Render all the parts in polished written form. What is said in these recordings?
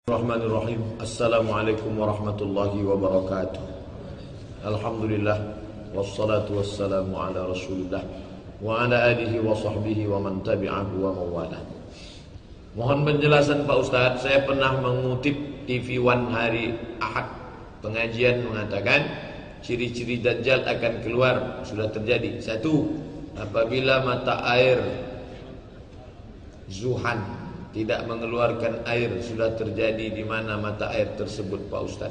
Bismillahirrahmanirrahim. Assalamualaikum warahmatullahi wabarakatuh. Alhamdulillah wassalatu wassalamu ala Rasulillah wa ala alihi wa sahbihi wa man tabi'ahu wa mawalah. Mohon penjelasan Pak Ustadz. Saya pernah mengutip TV One hari Ahad. Pengajian mengatakan ciri-ciri Dajjal akan keluar sudah terjadi. 1. Apabila mata air Zuhan tidak mengeluarkan air, sudah terjadi di mana mata air tersebut Pak Ustaz?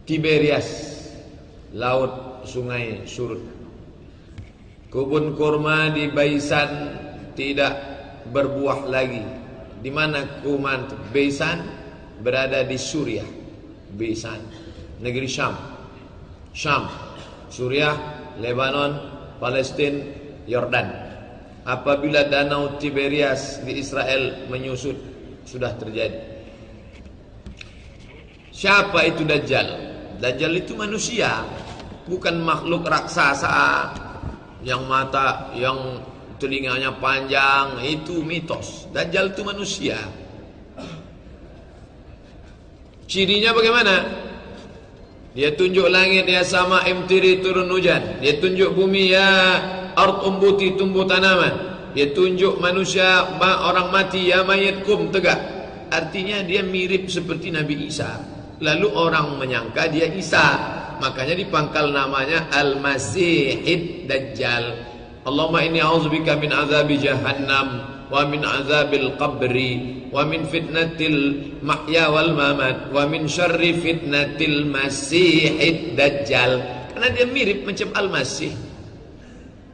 Tiberias, laut sungai surut. Kebun kurma di Baisan tidak berbuah lagi. Di mana kuman Baisan? Berada di Suriah. Baisan, negeri Syam. Syam, Suriah, Lebanon, Palestina, Yordan. Apabila danau Tiberias di Israel menyusut, sudah terjadi. Siapa itu Dajjal? Dajjal itu manusia, bukan makhluk raksasa yang telinganya panjang. Itu mitos. Dajjal itu manusia. Cirinya bagaimana? Dia tunjuk langit, ya sama imtiri, turun hujan. Dia tunjuk bumi, ya ard umbuti, tumbuh tanaman. Dia tunjuk manusia, orang mati, ya mayit kum, tegak. Artinya dia mirip seperti Nabi Isa. Lalu orang menyangka dia Isa, makanya dipangkal namanya Al-Masihid Dajjal. Allahumma inni a'udzubika min azabi jahannam wa min azabil qabri wa min fitnatil mahya wal mamat wa min syarri fitnatil masihid dajjal. Karena dia mirip macam Al-Masih,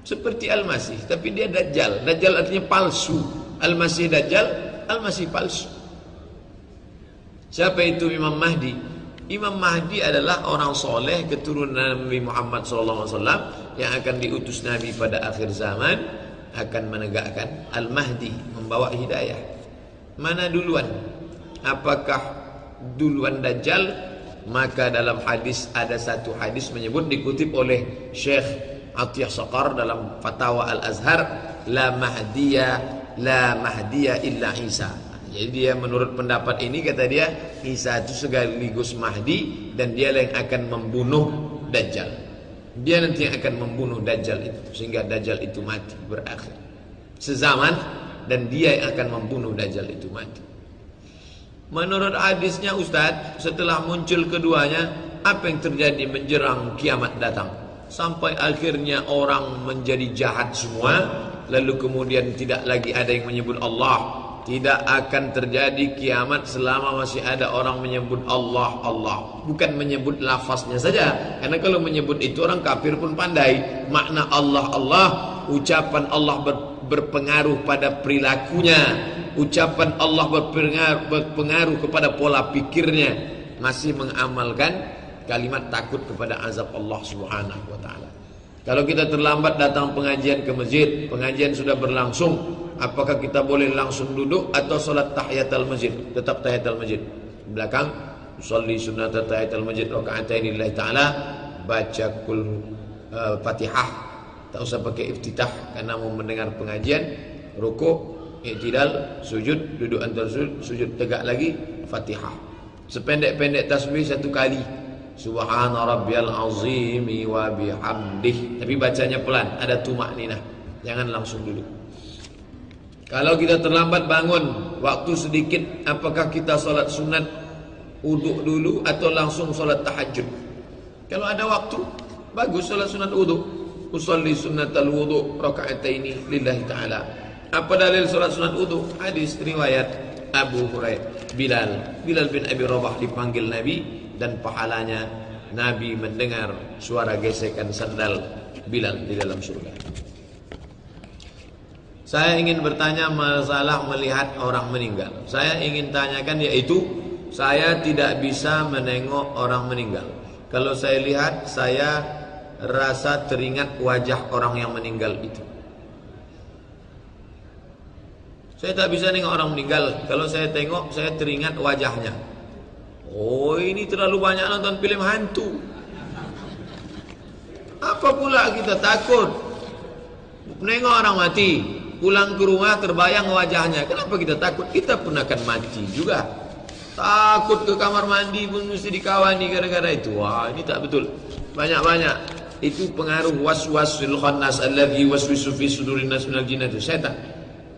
seperti Al-Masih, tapi dia Dajjal. Dajjal artinya palsu. Al-Masih Dajjal, Al-Masih palsu. Siapa itu Imam Mahdi? Imam Mahdi adalah orang soleh keturunan Nabi Muhammad SAW yang akan diutus Nabi pada akhir zaman, akan menegakkan Al-Mahdi, membawa hidayah. Mana duluan? Apakah duluan Dajjal? Maka dalam hadis, ada satu hadis menyebut, dikutip oleh Syekh Atiyah Saqar dalam Fatwa Al-Azhar, la mahdiya illa Isa. Jadi dia menurut pendapat ini, kata dia, Isa itu sekaligus Mahdi, dan dia yang akan membunuh Dajjal. Dia nanti yang akan membunuh Dajjal itu, sehingga Dajjal itu mati, berakhir sezaman, dan dia yang akan membunuh Dajjal itu mati. Menurut hadisnya Ustadz, setelah muncul keduanya, apa yang terjadi menjelang kiamat datang? Sampai akhirnya orang menjadi jahat semua, lalu kemudian tidak lagi ada yang menyebut Allah. Tidak akan terjadi kiamat selama masih ada orang menyebut Allah, Allah. Bukan menyebut lafaznya saja, karena kalau menyebut itu orang kafir pun pandai. Makna Allah, Allah, ucapan Allah berpengaruh pada perilakunya. Ucapan Allah berpengaruh kepada pola pikirnya. Masih mengamalkan kalimat takut kepada azab Allah Subhanahu wa ta'ala. Kalau kita terlambat datang pengajian ke masjid, pengajian sudah berlangsung, apakah kita boleh langsung duduk atau salat tahiyatul masjid? Tetap tahiyatul masjid. Belakang, usolli sunnat tahiyatul masjid raka'atain lillahi ta'ala, baca Fatihah, tak usah pakai iftitah karena mau mendengar pengajian. Rukuk, i'tidal, sujud, duduk antara sujud tegak lagi, Fatihah. Sependek-pendek tasbih satu kali, Subhana rabbiyal azimi wa bihamdih. Tapi bacanya pelan, ada tumakninah. Jangan langsung duduk. Kalau kita terlambat bangun, waktu sedikit, apakah kita salat sunat wudu dulu atau langsung salat tahajud? Kalau ada waktu, bagus salat sunat wudu. Usolli sunnatal wudu raka'ataini lillahi ta'ala. Apa dalil salat sunat wudu? Hadis riwayat Abu Hurairah. Bilal bin Abi Rabah dipanggil Nabi, dan pahalanya Nabi mendengar suara gesekan sandal Bilal di dalam surga. Saya ingin bertanya masalah melihat orang meninggal. Saya ingin tanyakan, yaitu saya tidak bisa menengok orang meninggal. Kalau saya lihat, saya rasa teringat wajah orang yang meninggal itu. Saya tak bisa nengok orang meninggal. Kalau saya tengok, saya teringat wajahnya. Oh, ini terlalu banyak nonton film hantu. Apa pula kita takut? Nengok orang mati, pulang ke rumah terbayang wajahnya. Kenapa kita takut? Kita pun akan mati juga. Takut ke kamar mandi pun mesti dikawani gara-gara itu. Wah, ini tak betul. Banyak-banyak itu pengaruh waswasul khannas alladzi waswisu fi sudurin nas minal jinnati, setan.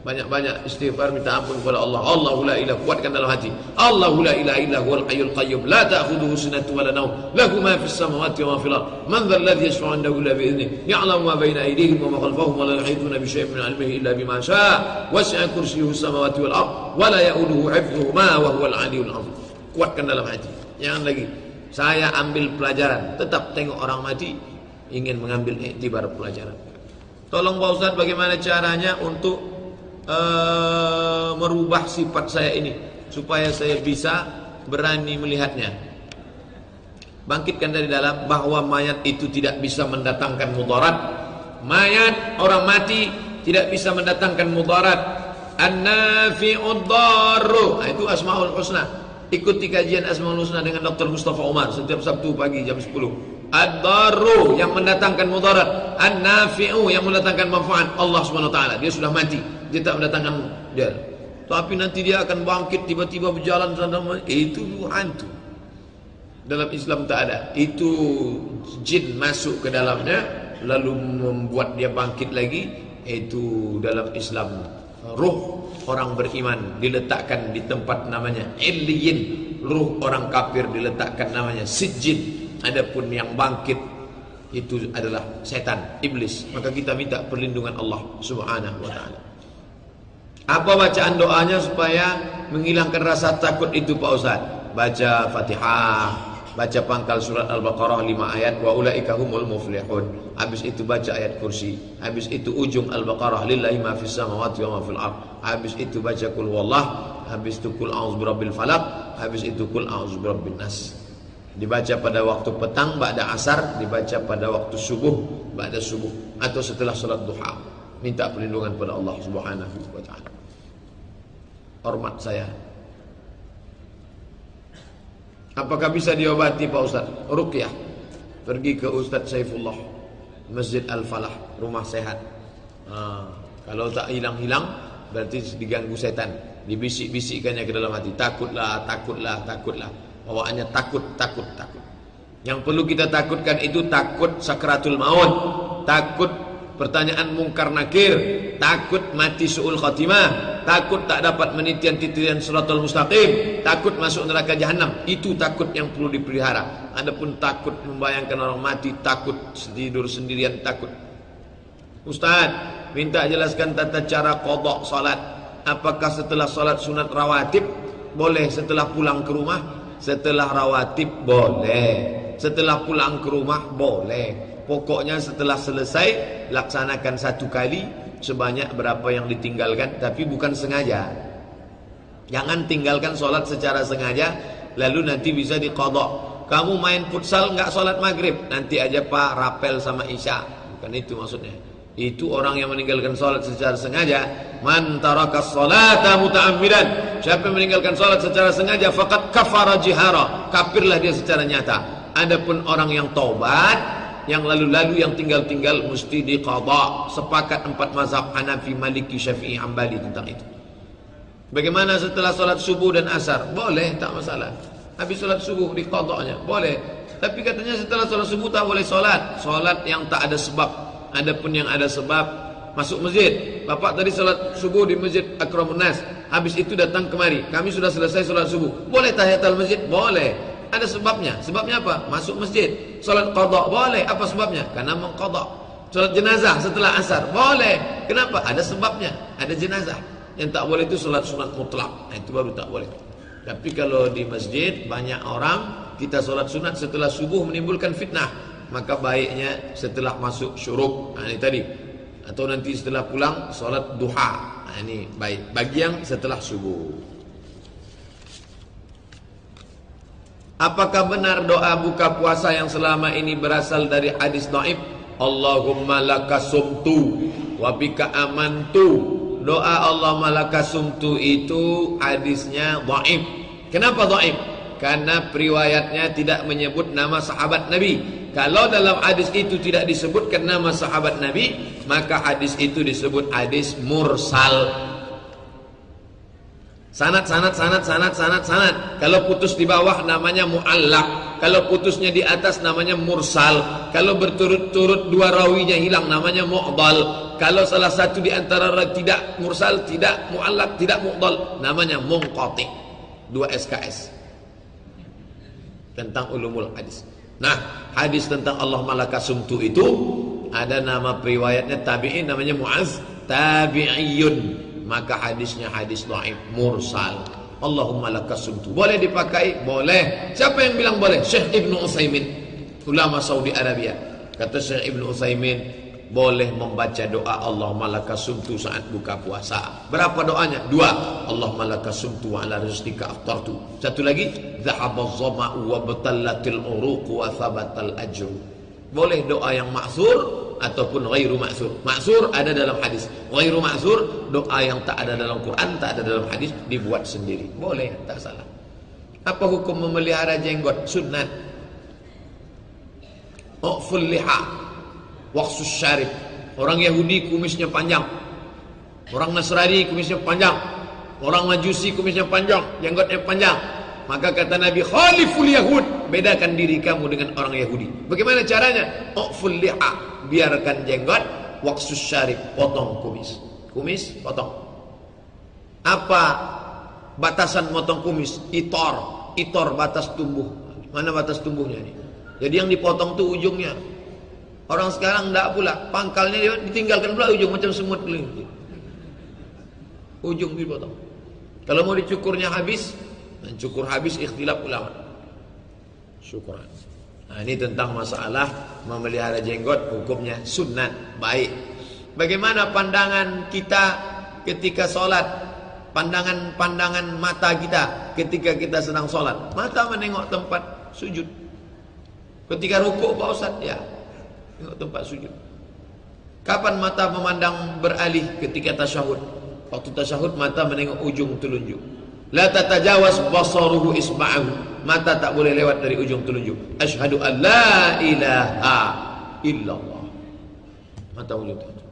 Banyak-banyak istighfar, minta ampun kepada Allah. Allahu la ilaha, kuatkan dalam hati. Allahu la ilaha illa huwal hayyul qayyum la ta'khudhuhu sinatun wa la nawm lahu ma fis samawati wa ma fil ardh man dhal ladzi yashfa'u 'indahu illa bi idhnihi ya'lamu ma bayna aydihim wa ma khalfahum wa la yuhituna bi shay'in min 'ilmihi illa bima sha'a wasi'a kursiyyuhu samawati wal ardh wa la ya'uduhu hifdhuhuma wa huwal 'aliyyul 'azim. Kuatkan dalam hati. Jangan lagi saya ambil pelajaran, tetap tengok orang mati, ingin mengambil iktibar pelajaran. Tolong Pak Ustaz, bagaimana caranya untuk merubah sifat saya ini supaya saya bisa berani melihatnya? Bangkitkan dari dalam bahwa mayat itu tidak bisa mendatangkan mudarat. Mayat orang mati tidak bisa mendatangkan mudarat. An-nafi'ud darru, itu Asmaul Husna. Ikuti kajian Asmaul Husna dengan Dr. Mustafa Umar setiap Sabtu pagi jam 10. Ad-darru yang mendatangkan mudarat, an-nafi'u yang mendatangkan manfaat, Allah Subhanahu wa taala. Dia sudah mati, dia tak mendatangkan dia. Tapi nanti dia akan bangkit tiba-tiba berjalan sana, itu hantu. Dalam Islam tak ada. Itu jin masuk ke dalamnya lalu membuat dia bangkit lagi. Itu dalam Islam ruh orang beriman diletakkan di tempat namanya Illiyin. Ruh orang kafir diletakkan namanya Sijjin. Adapun yang bangkit itu adalah setan, iblis. Maka kita minta perlindungan Allah Subhanahu wa taala. Apa bacaan doanya supaya menghilangkan rasa takut itu Pak Ustaz? Baca Fatihah, baca pangkal surat Al-Baqarah 5 ayat, wa ulaika humul muflihun. Habis itu baca ayat kursi. Habis itu ujung Al-Baqarah, lillahi ma fis samawati wa ma fil ardh. Habis itu baca qul huwallah, habis itu qul a'udzu birabbil falaq, habis itu qul a'udzu birabbin nas. Dibaca pada waktu petang ba'da asar, dibaca pada waktu subuh ba'da subuh, atau setelah salat duha. Minta perlindungan pada Allah Subhanahu wa taala. Hormat saya. Apakah bisa diobati Pak Ustaz? Ruqyah. Pergi ke Ustaz Saifullah, Masjid Al-Falah, rumah sehat. Kalau tak hilang-hilang berarti diganggu setan. Dibisik-bisikkannya ke dalam hati, takutlah, takutlah, takutlah. Bawaannya takut. Yang perlu kita takutkan itu takut sakratul maut, takut pertanyaan mungkar nakir, takut mati su'ul khatimah, takut tak dapat menitian-titian siratal mustaqim, takut masuk neraka jahanam. Itu takut yang perlu dipelihara. Adapun takut membayangkan orang mati, takut tidur sendirian, takut. Ustaz, minta jelaskan tata cara qada salat. Apakah setelah salat sunat rawatib boleh setelah pulang ke rumah? Setelah rawatib boleh, setelah pulang ke rumah boleh. Pokoknya setelah selesai laksanakan satu kali sebanyak berapa yang ditinggalkan, tapi bukan sengaja. Jangan tinggalkan sholat secara sengaja lalu nanti bisa diqadha. Kamu main futsal nggak sholat maghrib, nanti aja Pak rapel sama isya. Bukan itu maksudnya. Itu orang yang meninggalkan sholat secara sengaja. Man taraka sholata muta'ammidan, siapa yang meninggalkan sholat secara sengaja faqad kafara jihara, kafirlah dia secara nyata. Adapun orang yang taubat, yang lalu-lalu, yang tinggal-tinggal mesti diqadha. Sepakat 4 mazhab Hanafi, Maliki, Syafi'i, Hambali tentang itu. Bagaimana setelah sholat subuh dan asar? Boleh, tak masalah. Habis sholat subuh diqadhanya boleh. Tapi katanya setelah sholat subuh tak boleh sholat. Sholat yang tak ada sebab. Adapun yang ada sebab, masuk masjid. Bapak tadi sholat subuh di Masjid Akramun Nas, habis itu datang kemari, kami sudah selesai sholat subuh, boleh tahiyatul masjid? Boleh. Ada sebabnya. Sebabnya apa? Masuk masjid. Sholat qadha boleh. Apa sebabnya? Karena mengqadha. Sholat jenazah setelah asar boleh. Kenapa? Ada sebabnya. Ada jenazah. Yang tak boleh itu sholat sunat mutlak. Itu baru tak boleh. Tapi kalau di masjid banyak orang, kita sholat sunat setelah subuh menimbulkan fitnah, maka baiknya setelah masuk syuruk. Ini tadi. Atau nanti setelah pulang sholat duha. Ini baik. Bagi yang setelah subuh. Apakah benar doa buka puasa yang selama ini berasal dari hadis dhaif? Allahumma lakasumtu wa bika amantu. Doa Allahumma lakasumtu itu hadisnya dhaif. Kenapa dhaif? Karena periwayatnya tidak menyebut nama sahabat Nabi. Kalau dalam hadis itu tidak disebutkan nama sahabat Nabi, maka hadis itu disebut hadis mursal. Sanad. Kalau putus di bawah namanya muallaq. Kalau putusnya di atas namanya mursal. Kalau berturut-turut dua rawinya hilang namanya mu'dal. Kalau salah satu di antara tidak mursal, tidak muallaq, tidak mu'dal, namanya munqati. 2 SKS. Tentang ulumul hadis. Nah, hadis tentang Allah malaka sumtu itu ada nama periwayatnya tabi'in namanya Mu'az tabi'iyun. Maka hadisnya hadis dhaif mursal. Allahumma lakas sumtu. Boleh dipakai? Boleh. Siapa yang bilang boleh? Syekh Ibnu Utsaimin, ulama Saudi Arabia. Kata Syekh Ibnu Utsaimin, boleh membaca doa Allahumma lakas sumtu saat buka puasa. Berapa doanya? 2. Allahumma lakas sumtu wa ala rizqika aftartu. Satu lagi, dhahabaz zama'u wa batallatil uruq wa thabatal ajru. Boleh doa yang ma'thur ataupun ghairu ma'thur. Ma'thur ada dalam hadis, ghairu ma'thur doa yang tak ada dalam Quran, tak ada dalam hadis, dibuat sendiri. Boleh, tak salah. Apa hukum memelihara jenggot? Sunnat. Uqful liha, waqsus syarib. Orang Yahudi kumisnya panjang, orang Nasrani kumisnya panjang, orang Majusi kumisnya panjang, jenggotnya panjang. Maka kata Nabi, khaliful yahud, bedakan diri kamu dengan orang Yahudi. Bagaimana caranya? Uqful liha, biarkan jenggot, waqsus syarib, potong kumis. Kumis potong. Apa batasan potong kumis? Itor batas tumbuh. Mana batas tumbuhnya ini? Jadi yang dipotong tuh ujungnya. Orang sekarang enggak pula, pangkalnya dia ditinggalkan pula ujung macam semut keliling. Ujung dipotong. Kalau mau dicukurnya habis, dan cukur habis ikhtilaf ulama. Syukran. Nah, ini tentang masalah memelihara jenggot, hukumnya sunnat, baik. Bagaimana pandangan kita ketika sholat? Pandangan mata kita ketika kita sedang sholat. Mata menengok tempat sujud. Ketika rukuk Pak Ustaz, ya, tengok tempat sujud. Kapan mata memandang beralih? Ketika tasyahud. Waktu tasyahud mata menengok ujung telunjuk. La tatajawaz basaruhu isba'ahu. Mata tak boleh lewat dari ujung telunjuk. Asyhadu an la ilaha illallah. Mata ujung telunjuk.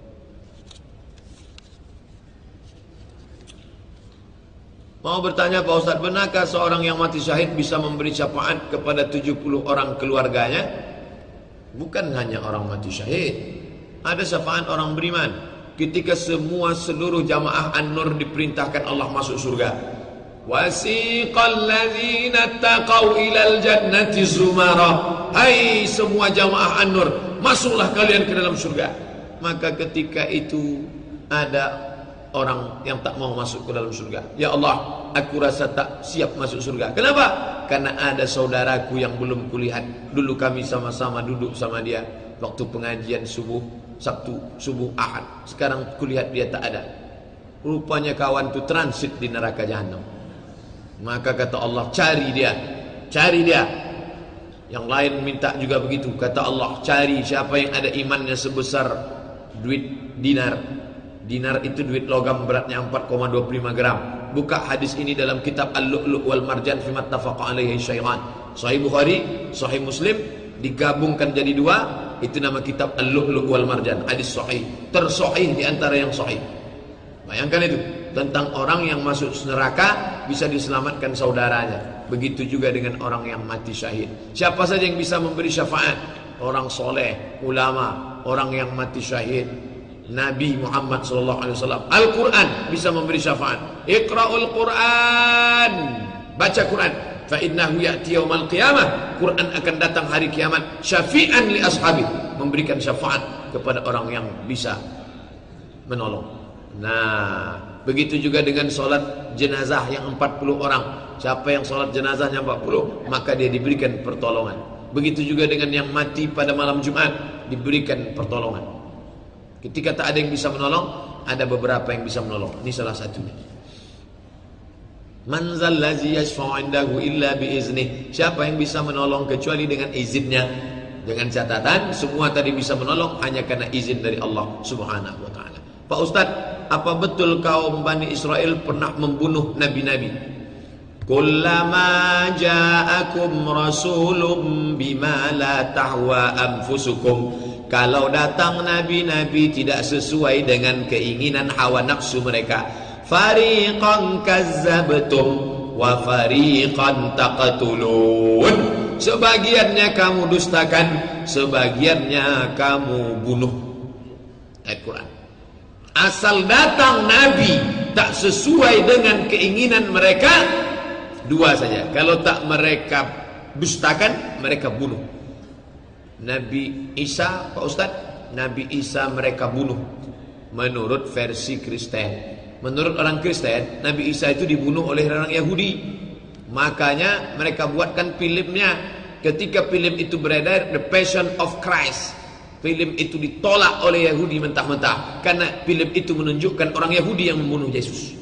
Mau bertanya Pak Ustaz, benarkah seorang yang mati syahid bisa memberi syafaat kepada 70 orang keluarganya? Bukan hanya orang mati syahid, ada syafaat orang beriman. Ketika seluruh jamaah An-Nur diperintahkan Allah masuk surga. Wasiqal ladzina taqaw ilal jannati zumara. Hai semua jamaah An-Nur, masuklah kalian ke dalam surga. Maka ketika itu ada orang yang tak mau masuk ke dalam surga. Ya Allah, aku rasa tak siap masuk surga. Kenapa? Karena ada saudaraku yang belum kulihat. Dulu kami sama-sama duduk sama dia waktu pengajian subuh, Sabtu, subuh, Ahad. Sekarang kulihat dia tak ada. Rupanya kawan itu transit di neraka jahanam. Maka kata Allah, cari dia. Cari dia. Yang lain minta juga begitu. Kata Allah, cari siapa yang ada imannya sebesar duit dinar. Dinar itu duit logam beratnya 4,25 gram. Buka hadis ini dalam kitab Al-Lu'lu' wal Marjan fi mattafaqa alaihi syai'an. Sahih Bukhari, Sahih Muslim digabungkan jadi 2. Itu nama kitab Al-Lu'lu' wal Marjan. Hadis sahih, tersahih di antara yang sahih. Bayangkan itu, tentang orang yang masuk neraka bisa diselamatkan saudaranya. Begitu juga dengan orang yang mati syahid. Siapa saja yang bisa memberi syafaat? Orang soleh, ulama, orang yang mati syahid, Nabi Muhammad SAW. Al-Quran bisa memberi syafaat. Iqra'ul Quran, baca Quran. Fa innahu ya'ti yaumal qiyamah. Quran akan datang hari kiamat. Syafi'an li ashabi, memberikan syafaat kepada orang yang bisa menolong. Nah, begitu juga dengan solat jenazah yang 40 orang. Siapa yang solat jenazahnya 40, maka dia diberikan pertolongan. Begitu juga dengan yang mati pada malam Jumat, diberikan pertolongan. Ketika tak ada yang bisa menolong, ada beberapa yang bisa menolong. Ini salah satunya. Man zallazi yashfa'u 'indahu illa biiznih. Siapa yang bisa menolong kecuali dengan izinnya? Dengan catatan semua tadi bisa menolong hanya karena izin dari Allah Subhanahu wa taala. Pak Ustaz, apa betul kaum Bani Israel pernah membunuh nabi-nabi? Kullama ja'akum rasulun bima la tahwa anfusukum. Kalau datang nabi-nabi tidak sesuai dengan keinginan hawa nafsu mereka, fariqan kazzabtum wa fariqan taqtulun. Sebagiannya kamu dustakan, sebagiannya kamu bunuh. Ayat Quran. Asal datang nabi tak sesuai dengan keinginan mereka, dua saja. Kalau tak mereka dustakan, mereka bunuh. Nabi Isa, Pak Ustadz, Nabi Isa mereka bunuh menurut versi Kristen. Menurut orang Kristen, Nabi Isa itu dibunuh oleh orang Yahudi. Makanya mereka buatkan filmnya. Ketika film itu beredar, The Passion of Christ, film itu ditolak oleh Yahudi mentah-mentah, karena film itu menunjukkan orang Yahudi yang membunuh Yesus.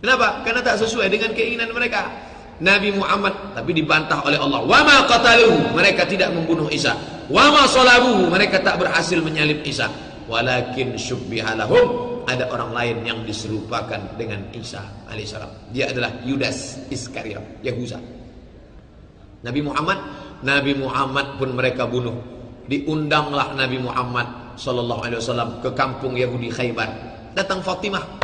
Kenapa? Karena tak sesuai dengan keinginan mereka. Nabi Muhammad tapi dibantah oleh Allah. Wa ma qataluhu, mereka tidak membunuh Isa. Wa ma salabuhu, mereka tak berhasil menyalib Isa. Walakin syubbiha lahum, ada orang lain yang diserupakan dengan Isa alaihissalam. Dia adalah Yudas Iskariot, Yahuza. Nabi Muhammad pun mereka bunuh. Diundanglah Nabi Muhammad sallallahu alaihi wasallam ke kampung Yahudi Khaybar. Datang Fatimah.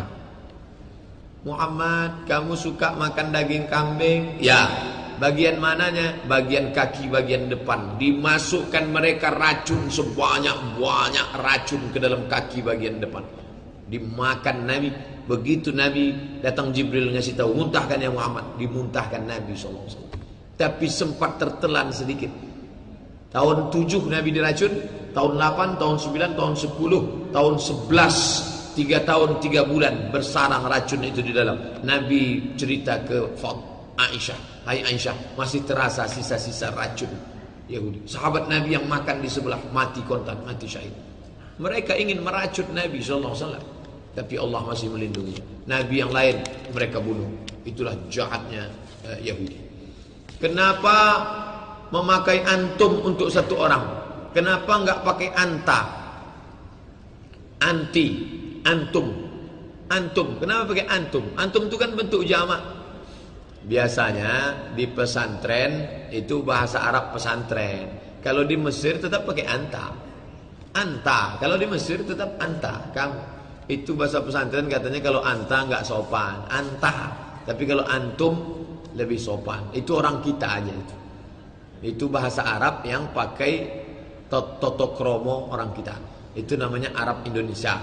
Muhammad, kamu suka makan daging kambing? Ya. Bagian mananya? Bagian kaki, bagian depan. Dimasukkan mereka racun sebanyak-banyak racun ke dalam kaki bagian depan. Dimakan Nabi. Begitu Nabi datang Jibril ngasih tahu, muntahkan ya Muhammad. Dimuntahkan Nabi SAW. Tapi sempat tertelan sedikit. Tahun 7 Nabi diracun, tahun 8, tahun 9, tahun 10, tahun 11, 3 tahun 3 bulan bersarang racun itu di dalam. Nabi cerita ke Aisyah, hai Aisyah, masih terasa sisa-sisa racun Yahudi. Sahabat Nabi yang makan di sebelah mati kontan, mati syahid. Mereka ingin meracun Nabi SAW, tapi Allah masih melindungi. Nabi yang lain mereka bunuh. Itulah jahatnya Yahudi. Kenapa memakai antum untuk satu orang? Kenapa enggak pakai anta? Anti, antum. Antum, kenapa pakai antum? Antum itu kan bentuk jamak. Biasanya di pesantren itu bahasa Arab pesantren. Kalau di Mesir tetap pakai anta. Anta, kalau di Mesir tetap anta. Kamu itu bahasa pesantren katanya kalau anta enggak sopan, anta. Tapi kalau antum lebih sopan. Itu orang kita aja itu. Itu bahasa Arab yang pakai totokromo orang kita. Itu namanya Arab Indonesia.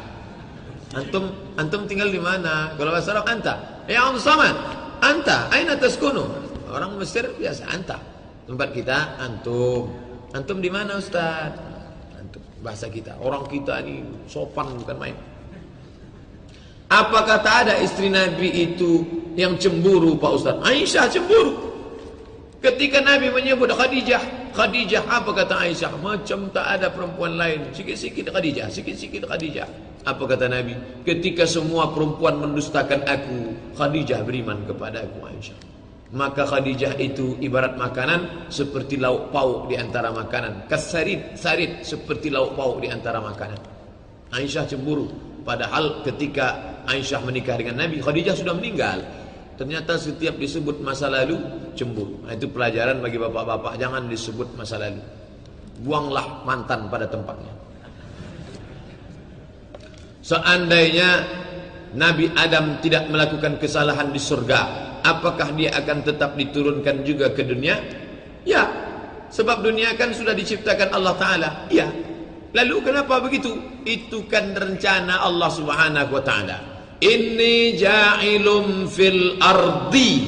Antum tinggal di mana? Kalau bahasa Arab anta. Ya Allah Samad. Anta, aina taskunu? Orang Mesir biasa anta. Tempat kita antum. Antum di mana Ustaz? Antum. Bahasa kita. Orang kita ini sopan bukan main. Apakah tak ada istri Nabi itu yang cemburu Pak Ustaz? Aisyah cemburu. Ketika Nabi menyebut Khadijah, apa kata Aisyah? Macam tak ada perempuan lain. Sikit-sikit Khadijah, sikit-sikit Khadijah. Apa kata Nabi? Ketika semua perempuan mendustakan aku, Khadijah beriman kepada aku, Aisyah. Maka Khadijah itu ibarat makanan seperti lauk pauk di antara makanan. Kasarid, sarid seperti lauk pauk di antara makanan. Aisyah cemburu. Padahal ketika Aisyah menikah dengan Nabi, Khadijah sudah meninggal. Ternyata setiap disebut masa lalu cemburu. Nah, itu pelajaran bagi bapak-bapak, jangan disebut masa lalu. Buanglah mantan pada tempatnya. Seandainya Nabi Adam tidak melakukan kesalahan di surga, apakah dia akan tetap diturunkan juga ke dunia? Ya, sebab dunia kan sudah diciptakan Allah Ta'ala. Ya. Lalu kenapa begitu? Itu kan rencana Allah Subhanahu wa Ta'ala. Inni ja'ilum fil ardi,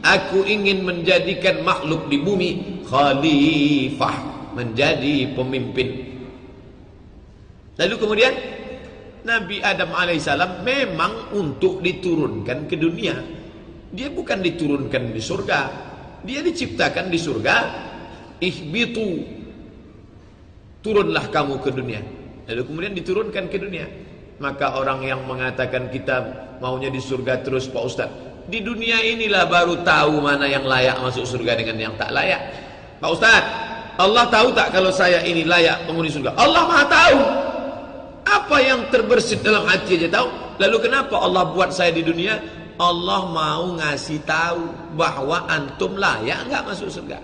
aku ingin menjadikan makhluk di bumi khalifah, menjadi pemimpin. Lalu kemudian Nabi Adam alaihissalam memang untuk diturunkan ke dunia. Dia bukan diturunkan di surga. Dia diciptakan di surga. Ihbitu, turunlah kamu ke dunia. Lalu kemudian diturunkan ke dunia. Maka orang yang mengatakan kita maunya di surga terus Pak Ustaz, di dunia inilah baru tahu mana yang layak masuk surga dengan yang tak layak. Pak Ustaz, Allah tahu tak kalau saya ini layak penghuni surga? Allah Maha tahu. Apa yang terbersit dalam hati aja tahu. Lalu kenapa Allah buat saya di dunia? Allah mau ngasih tahu bahwa antum layak nggak masuk surga.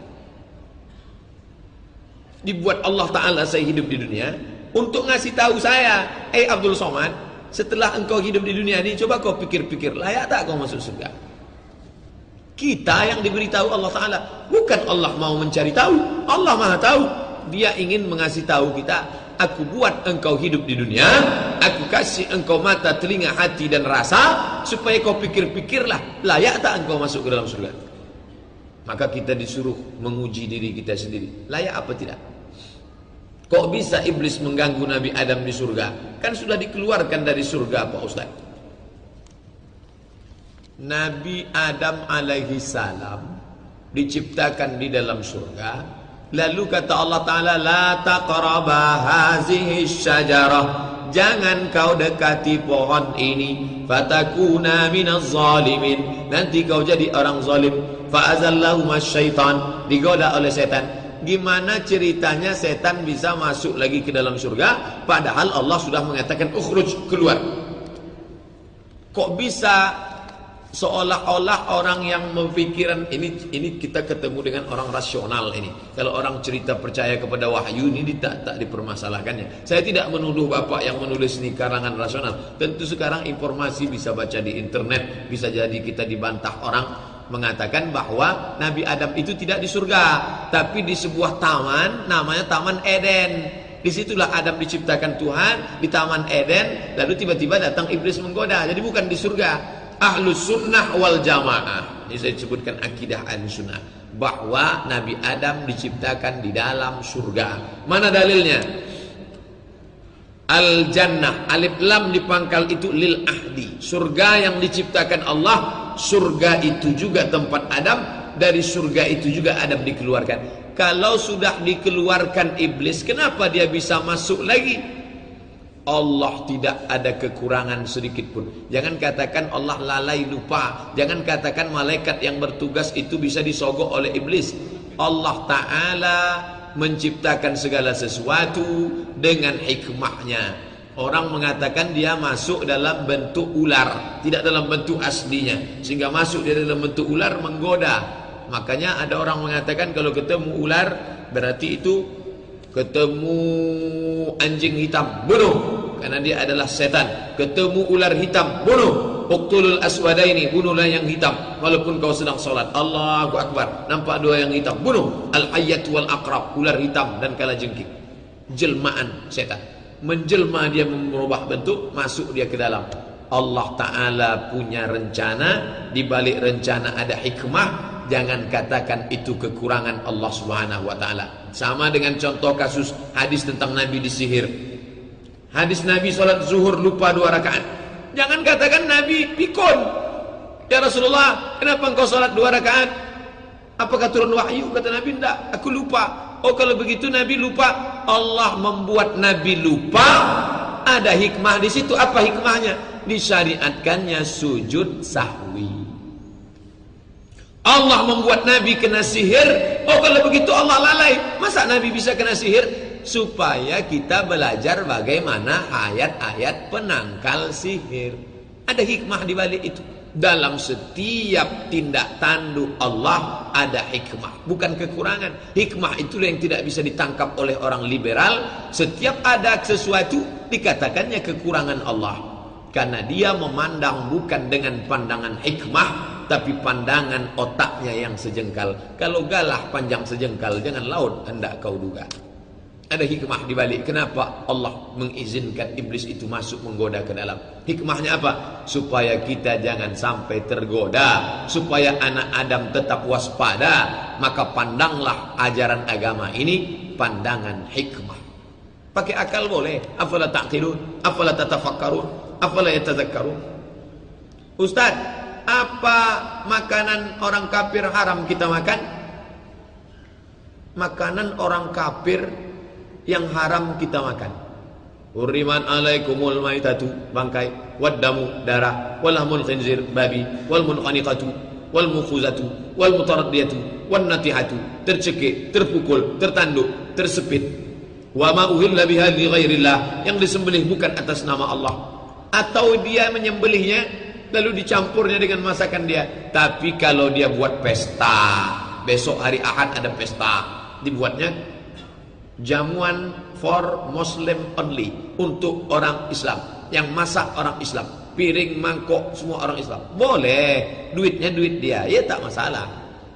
Dibuat Allah Ta'ala saya hidup di dunia untuk ngasih tahu saya, Abdul Somad, setelah engkau hidup di dunia ini, coba kau pikir-pikir, layak tak kau masuk surga? Kita yang diberitahu Allah Ta'ala, bukan Allah mau mencari tahu. Allah Maha tahu. Dia ingin mengasih tahu kita, aku buat engkau hidup di dunia, aku kasih engkau mata, telinga, hati dan rasa, supaya kau pikir-pikirlah, layak tak engkau masuk ke dalam surga? Maka kita disuruh menguji diri kita sendiri, layak apa tidak? Kok bisa iblis mengganggu Nabi Adam di surga? Kan sudah dikeluarkan dari surga Pak Ustaz. Nabi Adam alaihi salam diciptakan di dalam surga. Lalu kata Allah Ta'ala, la taqraba hazihi syajarah, jangan kau dekati pohon ini, fatakuna minaz zalimin, nanti kau jadi orang zalim. Fa'azallahuma syaitan, digoda oleh setan. Gimana ceritanya setan bisa masuk lagi ke dalam surga, padahal Allah sudah mengatakan ukhruj, keluar? Kok bisa seolah-olah orang yang mempikiran ini kita ketemu dengan orang rasional ini. Kalau orang cerita percaya kepada wahyu ini tak dipermasalahkannya. Saya tidak menuduh Bapak yang menulis ini karangan rasional. Tentu sekarang informasi bisa baca di internet, bisa jadi kita dibantah orang mengatakan bahwa Nabi Adam itu tidak di surga, tapi di sebuah taman namanya Taman Eden. Disitulah Adam diciptakan Tuhan, di Taman Eden. Lalu tiba-tiba datang iblis menggoda. Jadi bukan di surga. Ahlus sunnah wal jamaah, ini saya sebutkan akidah ahlus sunnah, bahwa Nabi Adam diciptakan di dalam surga. Mana dalilnya? Al jannah, alif lam di pangkal itu lil ahdi, surga yang diciptakan Allah. Surga itu juga tempat Adam, dari surga itu juga Adam dikeluarkan. Kalau sudah dikeluarkan iblis, kenapa dia bisa masuk lagi? Allah tidak ada kekurangan sedikit pun. Jangan katakan Allah lalai lupa. Jangan katakan malaikat yang bertugas itu bisa disogok oleh iblis. Allah Ta'ala menciptakan segala sesuatu dengan hikmahnya. Orang mengatakan dia masuk dalam bentuk ular, tidak dalam bentuk aslinya, sehingga masuk dia dalam bentuk ular menggoda. Makanya ada orang mengatakan kalau ketemu ular berarti itu ketemu anjing hitam, bunuh, karena dia adalah setan. Ketemu ular hitam, bunuh. Uqtulul aswadaini, bunuhlah yang hitam walaupun kau sedang sholat. Allahu Akbar, nampak dua yang hitam, bunuh. Al-hayyat wal aqrab, ular hitam dan kalajengking. Jelmaan setan, menjelma, dia merubah bentuk, masuk dia ke dalam. Allah Ta'ala punya rencana, di balik rencana ada hikmah. Jangan katakan itu kekurangan Allah Subhanahu wa Ta'ala. Sama dengan contoh kasus hadis tentang Nabi disihir. Hadis Nabi sholat zuhur lupa 2 rakaat. Jangan katakan Nabi pikun. Ya Rasulullah, kenapa engkau sholat 2 rakaat? Apakah turun wahyu? Kata Nabi, enggak, aku lupa. Oh, kalau begitu Nabi lupa. Allah membuat Nabi lupa, ada hikmah di situ. Apa hikmahnya? Disyariatkannya sujud sahwi. Allah membuat Nabi kena sihir. Oh, kalau begitu Allah lalai. Masa Nabi bisa kena sihir? Supaya kita belajar bagaimana ayat-ayat penangkal sihir. Ada hikmah di balik itu. Dalam setiap tindak tanduk Allah ada hikmah, bukan kekurangan. Hikmah itulah yang tidak bisa ditangkap oleh orang liberal. Setiap ada sesuatu dikatakannya kekurangan Allah, karena dia memandang bukan dengan pandangan hikmah, tapi pandangan otaknya yang sejengkal. Kalau galah panjang sejengkal, jangan laut hendak kau duga. Ada hikmah di balik kenapa Allah mengizinkan iblis itu masuk menggoda ke dalam. Hikmahnya apa? Supaya kita jangan sampai tergoda, supaya anak Adam tetap waspada. Maka pandanglah ajaran agama ini pandangan hikmah. Pakai akal boleh. Afala ta'qilun, afala tatafakkarun, afala yatadzakkarun. Ustaz, apa makanan orang kafir haram kita makan? Makanan orang kafir yang haram kita makan. Hurriman alaikumul maitatu, bangkai, waddamu, darah, walahmul khinzir, babi, wal munkhaniqatu, wal mukhuzatu, wal mutaraddiyatu, wan natihatu, tercekik, terpukul, tertanduk, tersepit. Wa ma uhilla biha li ghairillah, yang disembelih bukan atas nama Allah. Atau dia menyembelihnya lalu dicampurnya dengan masakan dia. Tapi kalau dia buat pesta, besok hari Ahad ada pesta, dibuatnya jamuan for Muslim only, untuk orang Islam, yang masak orang Islam, piring, mangkok semua orang Islam. Boleh, duitnya duit dia, ya tak masalah.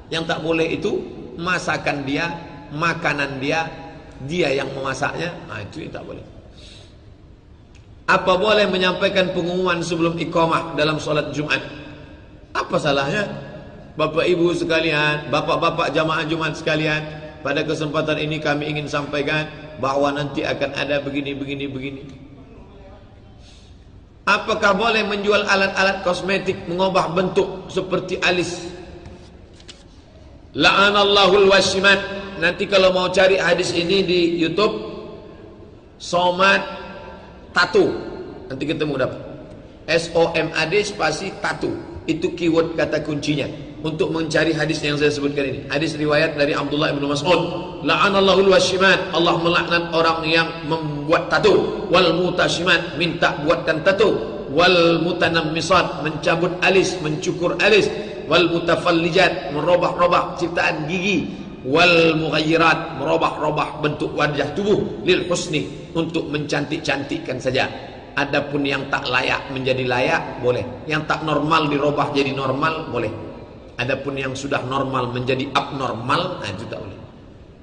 Yang tak boleh itu masakan dia, makanan dia, dia yang memasaknya. Nah, itu yang tak boleh. Apa boleh menyampaikan pengumuman sebelum iqamah dalam solat Jumat? Apa salahnya? Bapak ibu sekalian, bapak-bapak jamaah Jumat sekalian, pada kesempatan ini kami ingin sampaikan bahwa nanti akan ada begini. Apakah boleh menjual alat-alat kosmetik mengubah bentuk seperti alis? La'anallahul wasyimat. Nanti kalau mau cari hadis ini di YouTube, Somad Tattoo, nanti ketemu dapat. SOMAD spasi tattoo. Itu keyword kata kuncinya untuk mencari hadis yang saya sebutkan ini. Hadis riwayat dari Abdullah bin Mas'ud. La'anallahul wasyimat. Allah melaknat orang yang membuat tattoo. Wal mutasyimat, minta buatkan tattoo. Wal mutanammisat, mencabut alis, mencukur alis. Wal mutafallijat, merobah-robah ciptaan gigi. Wal mughayyirat, merobah-robah bentuk wajah tubuh. Lil husni, untuk mencantik-cantikkan saja. Adapun yang tak layak menjadi layak, boleh. Yang tak normal dirobah jadi normal, boleh. Adapun yang sudah normal menjadi abnormal, nah itu tak boleh.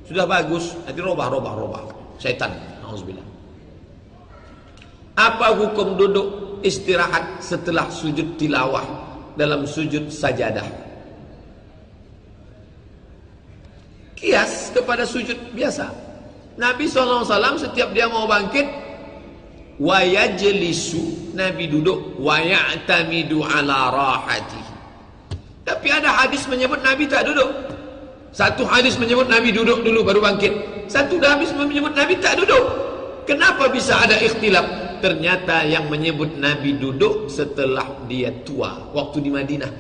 Sudah bagus, nanti robah. Syaitan, na'udzubillah. Apa hukum duduk istirahat setelah sujud tilawah dalam sujud sajadah? Kias kepada sujud biasa. Nabi SAW setiap dia mau bangkit, wa yajlisu, Nabi duduk, wa ya'tamidu ala rahati. Tapi ada hadis menyebut Nabi tak duduk. Satu hadis menyebut Nabi duduk dulu baru bangkit. Satu hadis menyebut Nabi tak duduk. Kenapa bisa ada ikhtilaf? Ternyata yang menyebut Nabi duduk setelah dia tua, waktu di Madinah.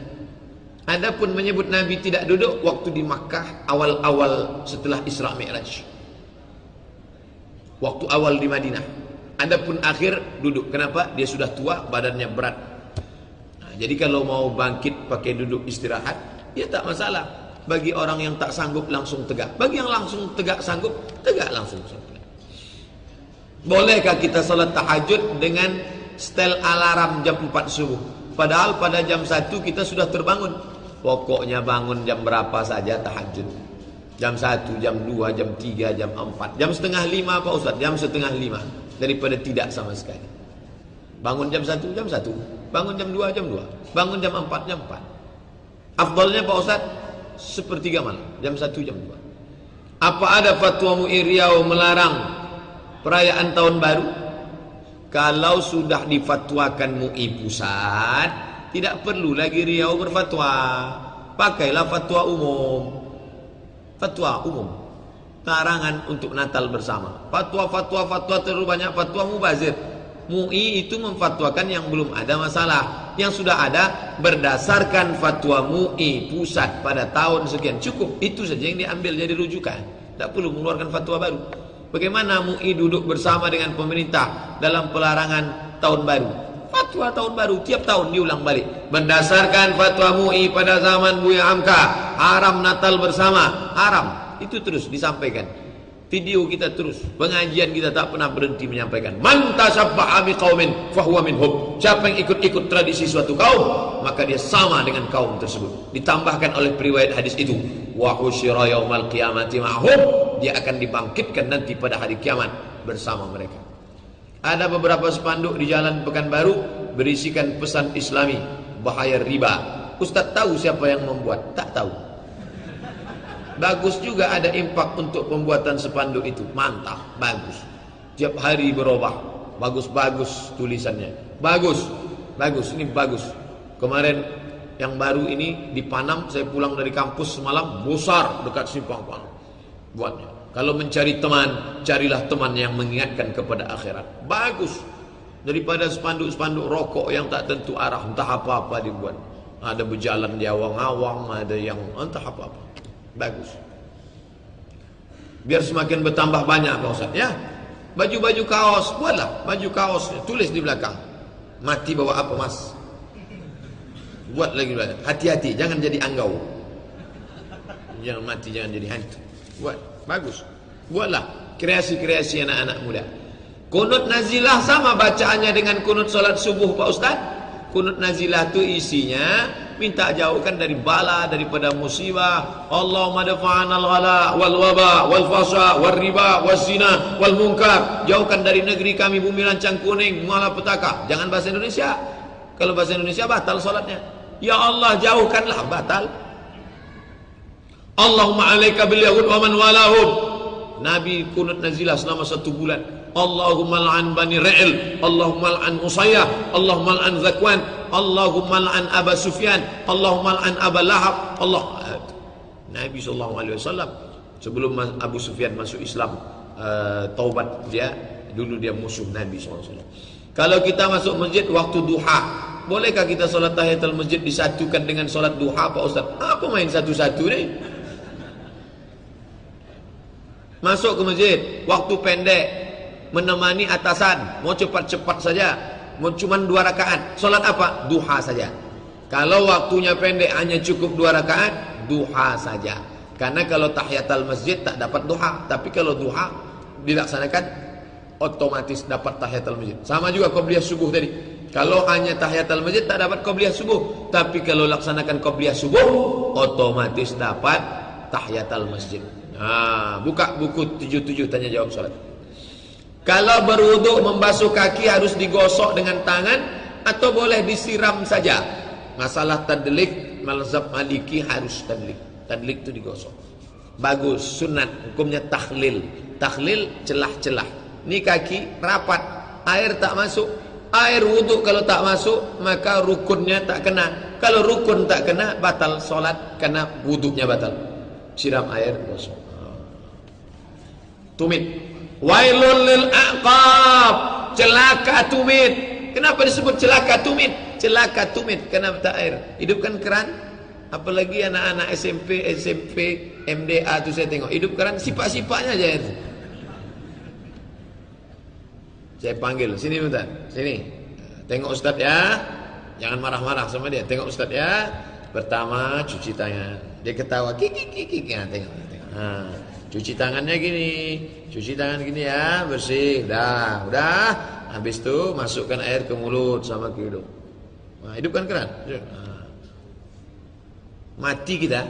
Adapun menyebut Nabi tidak duduk waktu di Makkah, awal-awal setelah Isra Mi'raj. Waktu awal di Madinah. Adapun akhir duduk. Kenapa? Dia sudah tua, badannya berat. Nah, jadi kalau mau bangkit pakai duduk istirahat, ya tak masalah. Bagi orang yang tak sanggup langsung tegak. Bagi yang langsung tegak sanggup, tegak langsung. Bolehkah kita salat tahajud dengan setel alarm jam 4 subuh? Padahal pada jam 1 kita sudah terbangun. Pokoknya bangun jam berapa saja tahajud. Jam 1, jam 2, jam 3, jam 4. Jam setengah 5 Pak Ustaz? Jam setengah 5. Daripada tidak sama sekali. Bangun jam 1, jam 1. Bangun jam 2, jam 2. Bangun jam 4, jam 4. Afdalnya Pak Ustaz, sepertiga malam. Jam 1, jam 2. Apa ada fatwa MUI Riau melarang perayaan tahun baru? Kalau sudah difatwakan MUI pusat, tidak perlu lagi Riau berfatwa. Pakailah fatwa umum. Fatwa umum. Larangan untuk Natal bersama. Fatwa terlalu banyak fatwa mubazir. MUI itu memfatwakan yang belum ada masalah. Yang sudah ada berdasarkan fatwa MUI pusat pada tahun sekian. Cukup, itu saja yang diambil jadi rujukan. Tak perlu mengeluarkan fatwa baru. Bagaimana MUI duduk bersama dengan pemerintah dalam pelarangan tahun baru? Fatwa tahun baru tiap tahun diulang balik. Berdasarkan fatwa MUI pada zaman Buya Hamka, haram Natal bersama, haram. Itu terus disampaikan. Video kita terus, pengajian kita tak pernah berhenti menyampaikan. Man tasabbaha biqaumin fahuwa minhum. Siapa yang ikut-ikut tradisi suatu kaum, maka dia sama dengan kaum tersebut. Ditambahkan oleh periwayat hadis itu, wa husyira yaumal qiyamati ma'hum. Dia akan dibangkitkan nanti pada hari kiamat bersama mereka. Ada beberapa spanduk di Jalan Pekanbaru berisikan pesan Islami, bahaya riba. Ustaz tahu siapa yang membuat? Tak tahu. Bagus juga ada impak untuk pembuatan spanduk itu. Mantap, bagus. Tiap hari berubah. Bagus-bagus tulisannya. Bagus, ini bagus. Kemarin yang baru ini di Panam, saya pulang dari kampus semalam, besar dekat Simpang Panam. Buatnya. Kalau mencari teman, carilah teman yang mengingatkan kepada akhirat. Bagus. Daripada spanduk-spanduk rokok yang tak tentu arah, entah apa-apa dibuat. Ada berjalan di awang-awang, ada yang entah apa-apa. Bagus. Biar semakin bertambah banyak Pak Ustaz, ya. Baju-baju kaos, buatlah baju kaos, tulis di belakang. Mati bawa apa Mas? Buat lagi. Hati-hati, jangan jadi anggau. Jangan mati, jangan jadi hantu. Buat, bagus. Buatlah kreasi-kreasi anak-anak muda. Kunut nazilah sama bacaannya dengan kunut solat subuh Pak Ustaz. Kunut nazilah itu isinya minta jauhkan dari bala, daripada musibah. Allahumma dafa'anal ghala wal waba wal fasha wal riba wal zina wal munkar. Jauhkan dari negeri kami bumi lancang kuning malapetaka. Jangan bahasa Indonesia. Kalau bahasa Indonesia batal solatnya. Ya Allah, jauhkanlah, batal. Allahumma alaika bil yahud wa man walahum. Nabi kunut nazilah selama 1 bulan. Allahumma la'an bani Ra'il, Allahumma la'an Usayyah, Allahumma la'an Zakwan, Allahumma la'an Aba Sufyan, Allahumma la'an Aba Lahab. Nabi SAW sebelum Abu Sufyan masuk Islam, taubat dia, dulu dia musuh Nabi SAW. Kalau kita masuk masjid waktu duha, bolehkah kita solat tahiyatul masjid disatukan dengan solat duha Pak Ustaz? Apa main satu-satu nih? Masuk ke masjid waktu pendek, menemani atasan, mau cepat-cepat saja, mau cuma 2 rakaat, solat apa? Duha saja. Kalau waktunya pendek hanya cukup 2 rakaat, duha saja. Karena kalau tahiyatul masjid tak dapat duha, tapi kalau duha dilaksanakan otomatis dapat tahiyatul masjid. Sama juga qabliyah subuh tadi. Kalau hanya tahiyatul masjid tak dapat qabliyah subuh, tapi kalau laksanakan qabliyah subuh otomatis dapat tahiyatul masjid. Nah, buka buku 77 tanya jawab salat. Kalau berwudu membasuh kaki harus digosok dengan tangan atau boleh disiram saja? Masalah tadlik, mazhab Maliki harus tadlik. Tadlik itu digosok. Bagus, sunat, hukumnya takhlil. Takhlil celah-celah. Ini kaki rapat, air tak masuk. Air wudu kalau tak masuk maka rukunnya tak kena. Kalau rukun tak kena batal solat karena wudunya batal. Siram air gosok. Tumit. Wailul lil aqab, celaka tumit. Kenapa disebut celaka tumit? Celaka tumit karena tak air. Hidupkan keran. Apalagi anak-anak SMP, MDA tu saya tengok hidup keran sipak-sipaknya aja air. Saya panggil, sini bentar, sini. Tengok Ustaz ya. Jangan marah-marah sama dia. Tengok Ustaz ya. Pertama cuci tangan. Dia ketawa, kiki. Ya, tengok. Nah, cuci tangannya gini. Cuci tangan gini ya, bersih. Udah. Habis itu masukkan air ke mulut sama ke hidung. Nah, hidupkan keran. Nah. Mati kita,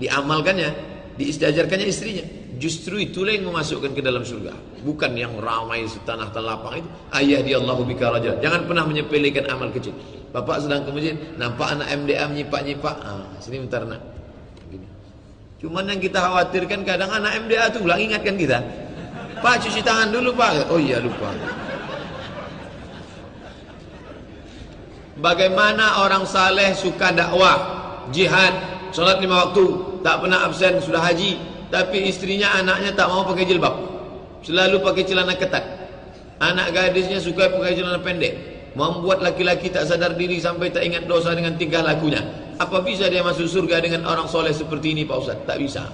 diamalkannya, diistajarkannya istrinya. Justru itulah yang memasukkan ke dalam surga. Bukan yang ramai setanah dan lapang itu. Ayah di Allahu bika rajal. Jangan pernah menyepelekan amal kecil. Bapak sedang ke masjid, nampak anak MDA menyipak-nyipak. Sini bentar nak. Gini. Cuman yang kita khawatirkan kadang anak MDA itu ulang ingatkan kita. Pak cuci tangan dulu Pak. Oh iya lupa. Bagaimana orang saleh suka dakwah, jihad, salat 5 waktu, tak pernah absen, sudah haji, tapi istrinya, anaknya tak mau pakai jilbab, selalu pakai celana ketat. Anak gadisnya suka pakai celana pendek, membuat laki-laki tak sadar diri sampai tak ingat dosa dengan tingkah lakunya. Apa bisa dia masuk surga dengan orang soleh seperti ini Pak Ustaz? Tak bisa.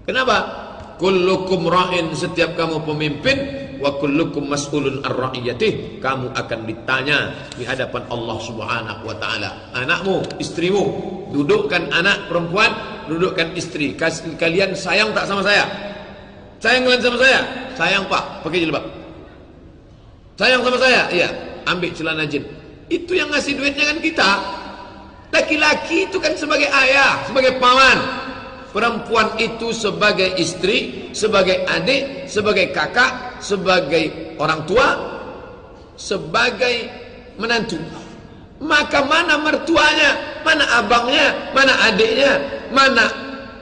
Kenapa? Kullukum ra'in, setiap kamu pemimpin, wa kullukum mas'ulun ar-ra'iyatih, kamu akan ditanya di hadapan Allah Subhanahu wa taala. Anakmu, istrimu, dudukkan anak perempuan, dudukkan istri. Kalian sayang tak sama saya? Sayang kalian sama saya? Sayang Pak, pakai jilbab. Sayang sama saya? Iya, ambil celana jin. Itu yang ngasih duitnya kan kita. Laki-laki itu kan sebagai ayah, sebagai paman. Perempuan itu sebagai istri, sebagai adik, sebagai kakak, sebagai orang tua, sebagai menantu. Maka mana mertuanya, mana abangnya, mana adiknya, mana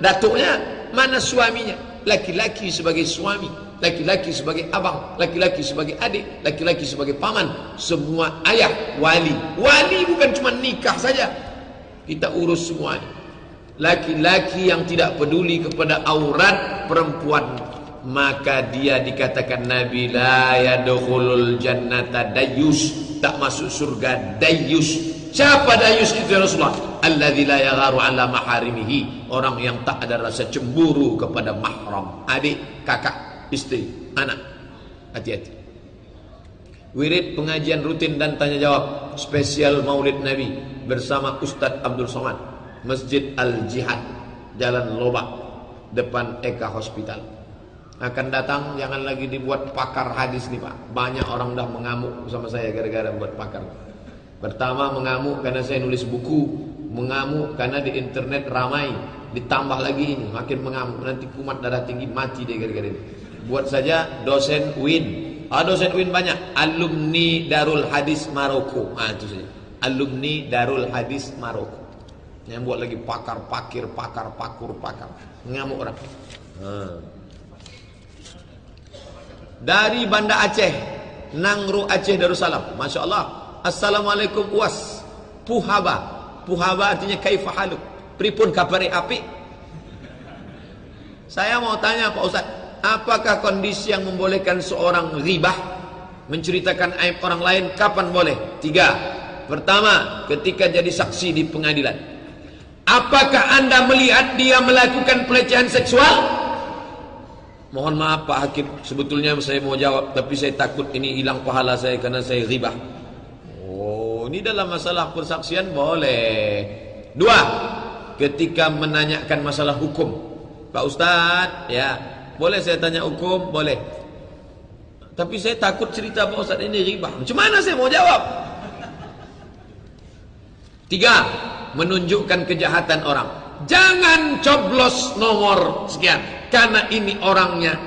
datuknya, mana suaminya. Laki-laki sebagai suami, laki-laki sebagai abang, laki-laki sebagai adik, laki-laki sebagai paman, semua ayah, wali. Wali bukan cuma nikah saja, kita urus semuanya. Laki-laki yang tidak peduli kepada aurat perempuan, maka dia dikatakan Nabi la yadkhulul jannata dayyus, tak masuk surga dayyus. Siapa dayyus itu ya Rasulullah? Alladzi la yagharu ala maharimihi, orang yang tak ada rasa cemburu kepada mahram, adik, kakak, istri, anak. Hati-hati. Wirid pengajian rutin dan tanya jawab spesial Maulid Nabi bersama Ustadz Abdul Somad, Masjid Al-Jihad, Jalan Lobak, depan Eka Hospital. Akan datang, jangan lagi dibuat pakar hadis nih Pak. Banyak orang dah mengamuk sama saya gara-gara buat pakar. Pertama mengamuk karena saya nulis buku, mengamuk karena di internet ramai, ditambah lagi ini makin mengamuk, nanti kumat darah tinggi mati deh gara-gara ini. Buat saja dosen UIN. Dosen UIN banyak, alumni Darul Hadis Maroko. Itu saja. Alumni Darul Hadis Maroko. Yang buat lagi pakar, pakir, pakar, pakur, pakar. Ngamuk orang. Dari Banda Aceh, Nangro Aceh Darussalam. Masya Allah. Assalamualaikum UAS. Puhaba. Puhaba artinya kaifa haluk. Pripun kabari api. Saya mau tanya Pak Ustaz, apakah kondisi yang membolehkan seorang ghibah, menceritakan aib orang lain, kapan boleh? 3. Pertama, ketika jadi saksi di pengadilan. Apakah Anda melihat dia melakukan pelecehan seksual? Mohon maaf Pak Hakim, sebetulnya saya mau jawab, tapi saya takut ini hilang pahala saya karena saya ghibah. Oh, ini dalam masalah persaksian boleh. 2. Ketika menanyakan masalah hukum. Pak Ustadz, ya, boleh saya tanya hukum? Boleh. Tapi saya takut cerita Pak Ustadz ini ghibah. Macam mana saya mau jawab? 3. Menunjukkan kejahatan orang. Jangan coblos nomor sekian, karena ini orangnya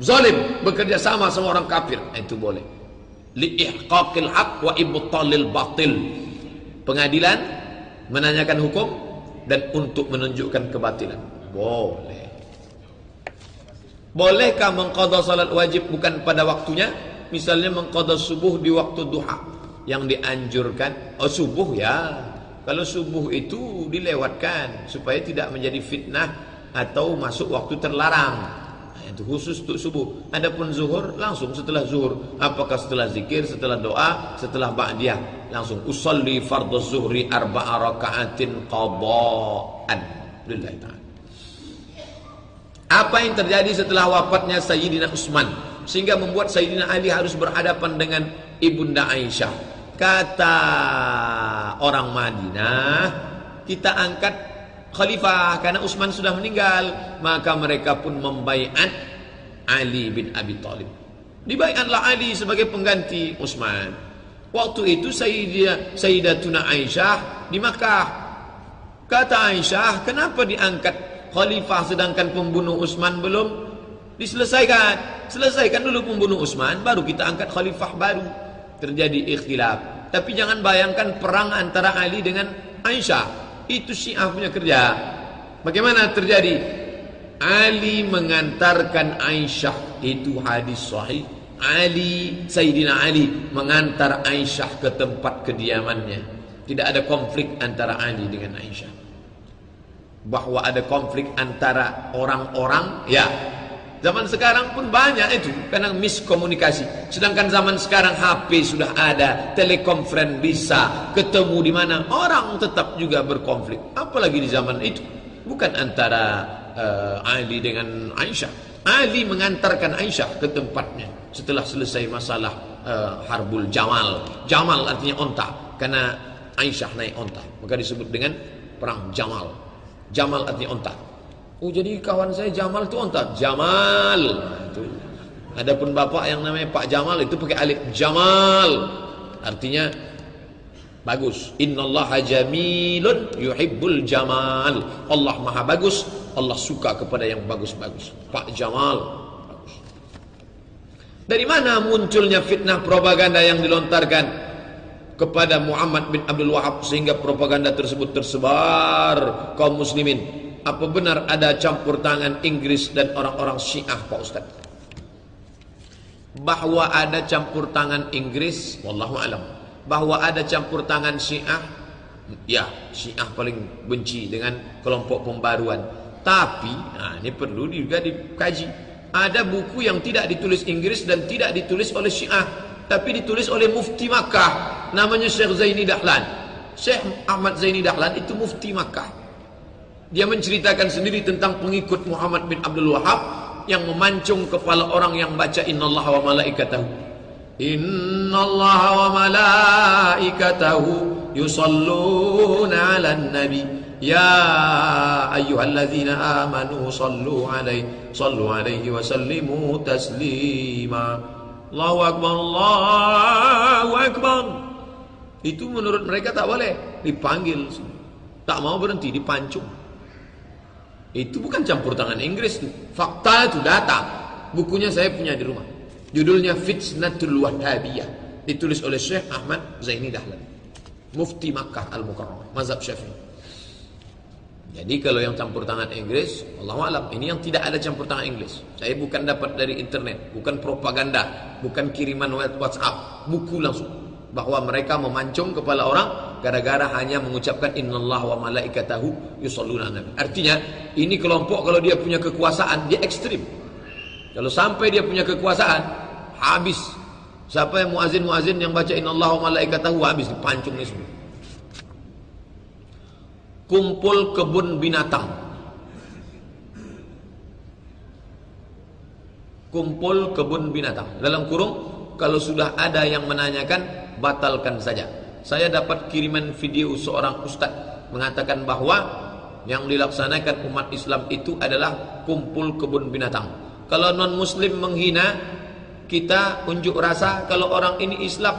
zalim, bekerja sama orang kafir. Itu boleh. Liihqaqil haq wa ibtalil batil. Pengadilan menanyakan hukum dan untuk menunjukkan kebatilan. Boleh. Bolehkah mengqadha salat wajib bukan pada waktunya? Misalnya mengqadha subuh di waktu duha. Yang dianjurkan, subuh ya. Kalau subuh itu dilewatkan supaya tidak menjadi fitnah atau masuk waktu terlarang. Itu khusus untuk subuh. Adapun zuhur langsung setelah zuhur. Apakah setelah zikir, setelah doa, setelah ba'diyah, langsung usolli fardhu zuhri 4 raka'atin qadha'an. Lillahi ta'ala. Apa yang terjadi setelah wafatnya Sayyidina Utsman sehingga membuat Sayyidina Ali harus berhadapan dengan Ibunda Aisyah? Kata orang Madinah, kita angkat khalifah karena Utsman sudah meninggal, maka mereka pun membaiat Ali bin Abi Thalib. Dibaiatlah Ali sebagai pengganti Utsman. Waktu itu Sayyidatuna Aisyah di Makkah. Kata Aisyah, kenapa diangkat khalifah sedangkan pembunuh Utsman belum diselesaikan? Selesaikan dulu pembunuh Utsman, baru kita angkat khalifah baru. Terjadi ikhtilaf. Tapi jangan bayangkan perang antara Ali dengan Aisyah. Itu Syiah punya kerja. Bagaimana terjadi? Ali mengantarkan Aisyah. Itu hadis sahih. Sayyidina Ali mengantar Aisyah ke tempat kediamannya. Tidak ada konflik antara Ali dengan Aisyah. Bahwa ada konflik antara orang-orang, ya. Zaman sekarang pun banyak itu karena miskomunikasi. Sedangkan zaman sekarang HP sudah ada, telekonferensi bisa, ketemu di mana, orang tetap juga berkonflik. Apalagi di zaman itu. Bukan antara Ali dengan Aisyah. Ali mengantarkan Aisyah ke tempatnya setelah selesai masalah Harbul Jamal. Jamal artinya onta, karena Aisyah naik onta, maka disebut dengan perang Jamal. Jamal artinya onta. Oh, jadi kawan saya Jamal itu onta. Jamal. Itu. Adapun bapak yang namanya Pak Jamal itu pakai alif. Jamal. Artinya bagus. Innallaha jamilun yuhibbul jamal. Allah maha bagus. Allah suka kepada yang bagus-bagus. Pak Jamal. Bagus. Dari mana munculnya fitnah propaganda yang dilontarkan kepada Muhammad bin Abdul Wahab sehingga propaganda tersebut tersebar kaum muslimin? Apa benar ada campur tangan Inggris dan orang-orang Syiah Pak Ustaz? Bahwa ada campur tangan Inggris, wallahu alam. Bahwa ada campur tangan Syiah, ya, Syiah paling benci dengan kelompok pembaruan. Tapi, ini perlu juga dikaji. Ada buku yang tidak ditulis Inggris dan tidak ditulis oleh Syiah, tapi ditulis oleh Mufti Makkah, namanya Syekh Zaini Dahlan. Syekh Ahmad Zaini Dahlan itu Mufti Makkah. Dia menceritakan sendiri tentang pengikut Muhammad bin Abdul Wahab yang memancung kepala orang yang baca innallaha wa malaikatahu. Innallaha wa malaikatahu yusalluna 'alan nabi ya ayyuhalladzina amanu sallu alaihi wa sallimu taslima. Allahu akbar, Allahu akbar. Itu menurut mereka tak boleh, dipanggil, tak mau berhenti, dipancung. Itu bukan campur tangan Inggris tuh. Fakta itu data. Bukunya saya punya di rumah. Judulnya Fitnatul Wahhabiyah. Ditulis oleh Syekh Ahmad Zaini Dahlan, Mufti Makkah Al-Mukarramah, mazhab Syafi'i. Jadi kalau yang campur tangan Inggris, Allahu a'lam, ini yang tidak ada campur tangan Inggris. Saya bukan dapat dari internet, bukan propaganda, bukan kiriman WhatsApp, buku langsung. Bahwa mereka memancung kepala orang gara-gara hanya mengucapkan innallaha wa malaikatahu yusholluna 'alan nabi. Artinya ini kelompok kalau dia punya kekuasaan dia ekstrim. Kalau sampai dia punya kekuasaan habis. Siapa yang muazin yang baca innallaha wa malaikatahu habis, dipancung nih semua. Kumpul kebun binatang. Kumpul kebun binatang. Dalam kurung, kalau sudah ada yang menanyakan, batalkan saja. Saya dapat kiriman video seorang ustaz mengatakan bahwa yang dilaksanakan umat Islam itu adalah kumpul kebun binatang. Kalau non muslim menghina, kita unjuk rasa. Kalau orang ini Islam,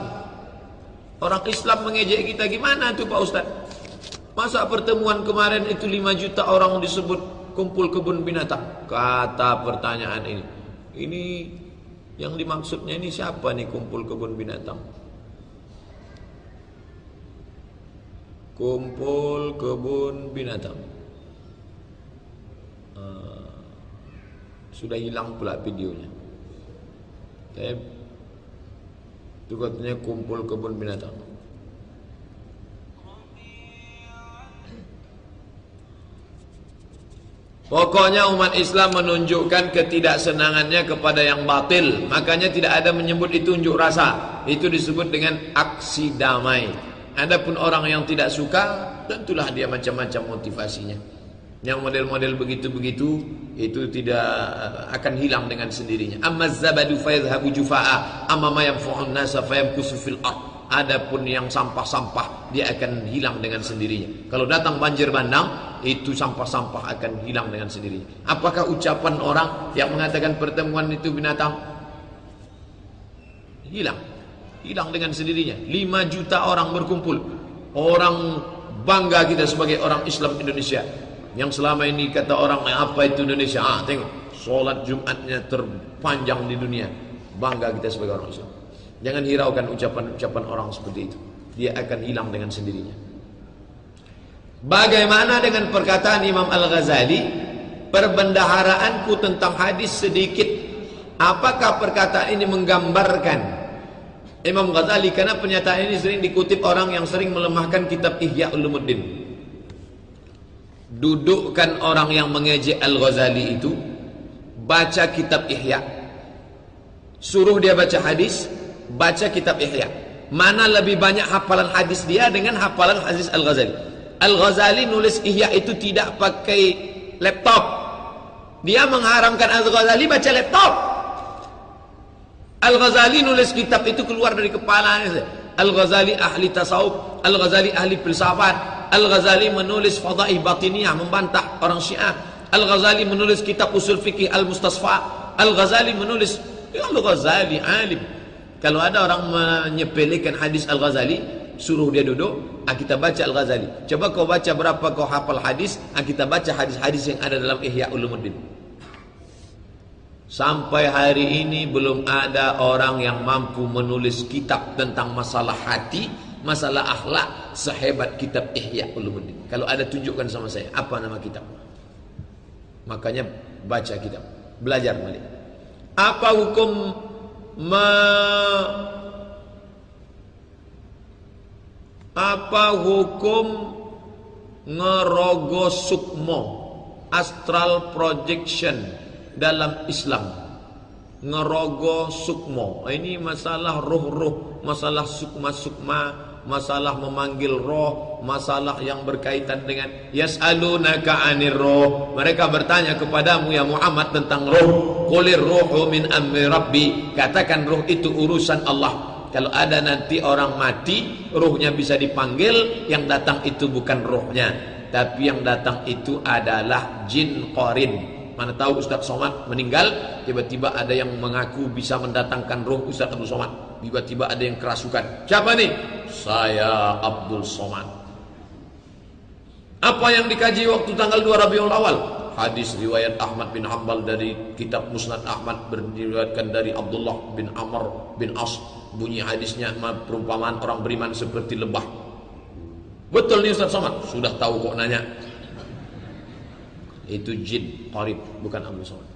orang Islam mengejek kita, gimana tuh Pak Ustaz? Masa pertemuan kemarin itu 5 juta orang disebut kumpul kebun binatang? Kata pertanyaan ini yang dimaksudnya ini siapa nih kumpul kebun binatang? Kumpul kebun binatang. Sudah hilang pula videonya. Itu katanya kumpul kebun binatang. Pokoknya umat Islam menunjukkan ketidaksenangannya kepada yang batil. Makanya tidak ada menyebut itu unjuk rasa. Itu disebut dengan aksi damai. Adapun orang yang tidak suka, tentulah dia macam-macam motivasinya. Yang model-model begitu-begitu itu tidak akan hilang dengan sendirinya. Amma zabadu fayadhhabu jufaa, amma ma yanfa'un nasa fayamkusu fil ard. Adapun yang sampah-sampah dia akan hilang dengan sendirinya. Kalau datang banjir bandang, itu sampah-sampah akan hilang dengan sendirinya. Apakah ucapan orang yang mengatakan pertemuan itu binatang? Hilang dengan sendirinya. 5 juta orang berkumpul. Orang bangga kita sebagai orang Islam Indonesia. Yang selama ini kata orang, apa itu Indonesia? Tengok, sholat Jumatnya terpanjang di dunia. Bangga kita sebagai orang Islam. Jangan hiraukan ucapan-ucapan orang seperti itu. Dia akan hilang dengan sendirinya. Bagaimana dengan perkataan Imam Al-Ghazali, perbendaharaanku tentang hadis sedikit. Apakah perkataan ini menggambarkan Imam Ghazali? Karena pernyataan ini sering dikutip orang yang sering melemahkan kitab Ihya Ulumuddin. Dudukkan orang yang mengejek Al-Ghazali itu, baca kitab Ihya, suruh dia baca hadis, baca kitab Ihya. Mana lebih banyak hafalan hadis dia dengan hafalan hadis Al-Ghazali? Al-Ghazali nulis Ihya itu tidak pakai laptop. Dia mengharamkan Al-Ghazali baca laptop. Al-Ghazali nulis kitab itu keluar dari kepalanya. Al-Ghazali ahli tasawuf, Al-Ghazali ahli filsafat. Al-Ghazali menulis Fadaih Batiniyah, membantah orang Syiah. Al-Ghazali menulis kitab usul fikih Al-Mustasfa. Al-Ghazali menulis, Al-Ghazali alim. Kalau ada orang menyepelekan hadis Al-Ghazali, suruh dia duduk, kita baca Al-Ghazali. Coba kau baca berapa kau hafal hadis, kita baca hadis-hadis yang ada dalam Ihya Ulumuddin. Sampai hari ini belum ada orang yang mampu menulis kitab tentang masalah hati, masalah akhlak sehebat kitab Ihya Ulumuddin. Kalau ada tunjukkan sama saya, apa nama kitab? Makanya baca kitab, belajar balik. Apa hukum ngerogo sukmo, astral projection dalam Islam? Ngerogo sukmo, ini masalah roh-roh, masalah sukma-sukma, masalah memanggil roh, masalah yang berkaitan dengan yas'alunaka 'anir roh. Mereka bertanya kepadamu ya Muhammad tentang roh. Qulir ruhu min amri rabbi, katakan roh itu urusan Allah. Kalau ada nanti orang mati, ruhnya bisa dipanggil, yang datang itu bukan ruhnya, tapi yang datang itu adalah jin qarin. Mana tahu Ustaz Somad meninggal, tiba-tiba ada yang mengaku bisa mendatangkan ruh Ustaz Abdul Somad. Tiba-tiba ada yang kerasukan. Siapa nih? Saya Abdul Somad. Apa yang dikaji waktu tanggal 2 Rabiul Awal? Hadis riwayat Ahmad bin Hanbal dari kitab Musnad Ahmad, beriwayatkan dari Abdullah bin Amr bin As. Bunyi hadisnya, perumpamaan orang beriman seperti lebah. Betul nih Ustaz Somad? Sudah tahu kok nanya. Itu jin qarib, bukan Abdul Somad.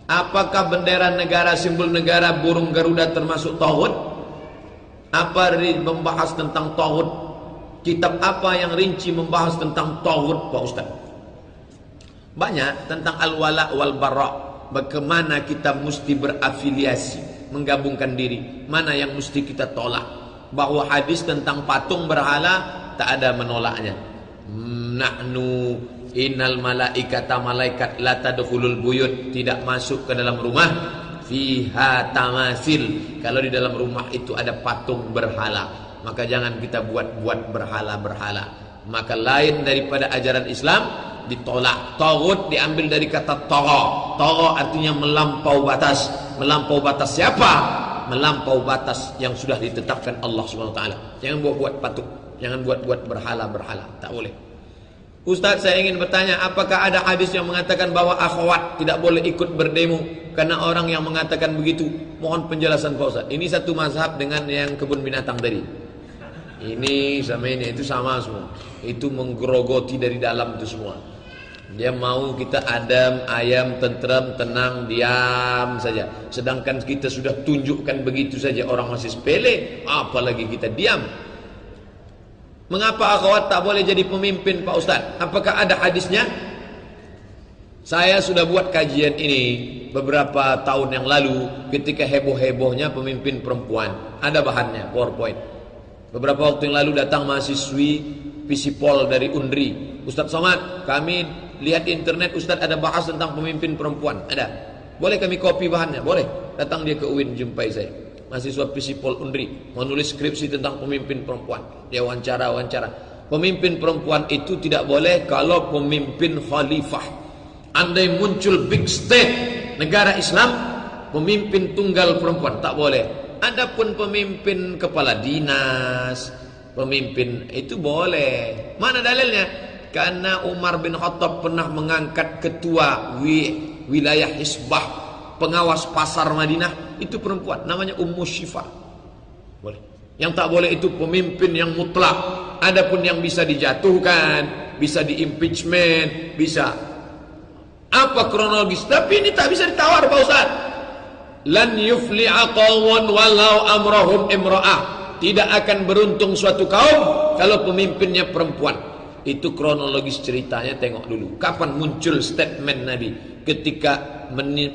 Apakah bendera negara, simbol negara burung Garuda termasuk tauhid? Apa membahas tentang tauhid? Kitab apa yang rinci membahas tentang tauhid, Pak Ustaz? Banyak tentang al-wala wal bara. Bagaimana kita mesti berafiliasi, menggabungkan diri, mana yang mesti kita tolak. Bahwa hadis tentang patung berhala tak ada menolaknya. Nahnu innal malaikata, malaikat la tadkhulul buyut, tidak masuk ke dalam rumah fiha tamasil, kalau di dalam rumah itu ada patung berhala, maka jangan kita buat-buat berhala-berhala. Maka lain daripada ajaran Islam ditolak. Taghut diambil dari kata tagha. Tagha artinya melampau batas. Melampau batas siapa? Melampau batas yang sudah ditetapkan Allah SWT. Jangan buat-buat patung, jangan buat-buat berhala-berhala, tak boleh. Ustaz, saya ingin bertanya, apakah ada hadis yang mengatakan bahwa akhwat tidak boleh ikut berdemo karena orang yang mengatakan begitu? Mohon penjelasan Pak Ustaz. Ini satu mazhab dengan yang kebun binatang tadi. Ini sama ini, itu sama semua. Itu menggerogoti dari dalam itu semua. Dia mau kita adem, ayam, tentram, tenang, diam saja. Sedangkan kita sudah tunjukkan begitu saja, orang masih sepele, apalagi kita diam. Mengapa akhwat tak boleh jadi pemimpin Pak Ustaz? Apakah ada hadisnya? Saya sudah buat kajian ini beberapa tahun yang lalu ketika heboh-hebohnya pemimpin perempuan. Ada bahannya, PowerPoint. Beberapa waktu yang lalu datang mahasiswi Visipol dari Undri. Ustaz Somad, kami lihat di internet Ustaz ada bahas tentang pemimpin perempuan. Ada. Boleh kami copy bahannya? Boleh. Datang dia ke UIN jumpai saya. Mahasiswa Visipol Undri mau nulis skripsi tentang pemimpin perempuan. Dia wawancara. Pemimpin perempuan itu tidak boleh kalau pemimpin khalifah. Andai muncul big state negara Islam, pemimpin tunggal perempuan tak boleh. Adapun pemimpin kepala dinas, pemimpin itu boleh. Mana dalilnya? Karena Umar bin Khattab pernah mengangkat ketua wilayah Hisbah, pengawas pasar Madinah, itu perempuan, namanya Ummu Syifa. Boleh. Yang tak boleh itu pemimpin yang mutlak. Adapun yang bisa dijatuhkan, bisa di-impeachment, bisa. Apa kronologis? Tapi ini tak bisa ditawar Pak Ustaz. Lan yufli'a qawmun walau amrahum imra'ah. Tidak akan beruntung suatu kaum kalau pemimpinnya perempuan. Itu kronologis ceritanya, tengok dulu. Kapan muncul statement Nabi? Ketika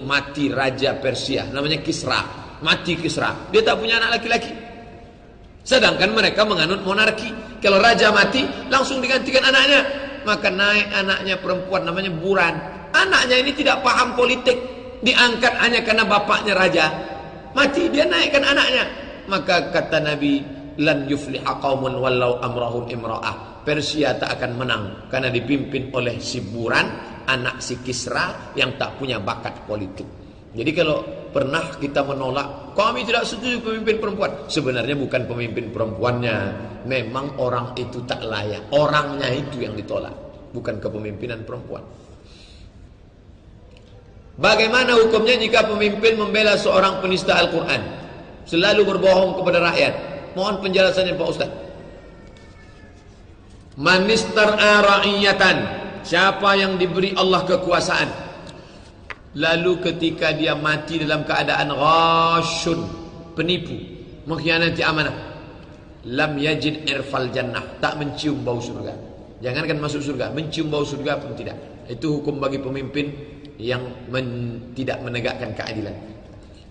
mati Raja Persia, namanya Kisra. Mati Kisra, dia tak punya anak laki-laki. Sedangkan mereka menganut monarki. Kalau raja mati, langsung digantikan anaknya. Maka naik anaknya perempuan, namanya Buran. Anaknya ini tidak paham politik, diangkat hanya karena bapaknya raja. Mati, dia naikkan anaknya. Maka kata Nabi, lan yufliha qaumun walau amrahum imra'ah. Persia tak akan menang karena dipimpin oleh si Buran, anak si Kisra yang tak punya bakat politik. Jadi kalau pernah kita menolak, kami tidak setuju pemimpin perempuan, sebenarnya bukan pemimpin perempuannya, memang orang itu tak layak, orangnya itu yang ditolak, bukan kepemimpinan perempuan. Bagaimana hukumnya jika pemimpin membela seorang penista Al-Quran, selalu berbohong kepada rakyat? Mohon penjelasannya Pak Ustaz. Manistar'a ra'iyatan, siapa yang diberi Allah kekuasaan, lalu ketika dia mati dalam keadaan ghasyun, penipu, mengkhianati amanah, lam yajid irfal jannah, tak mencium bau surga. Jangankan masuk surga, mencium bau surga pun tidak. Itu hukum bagi pemimpin yang tidak menegakkan keadilan.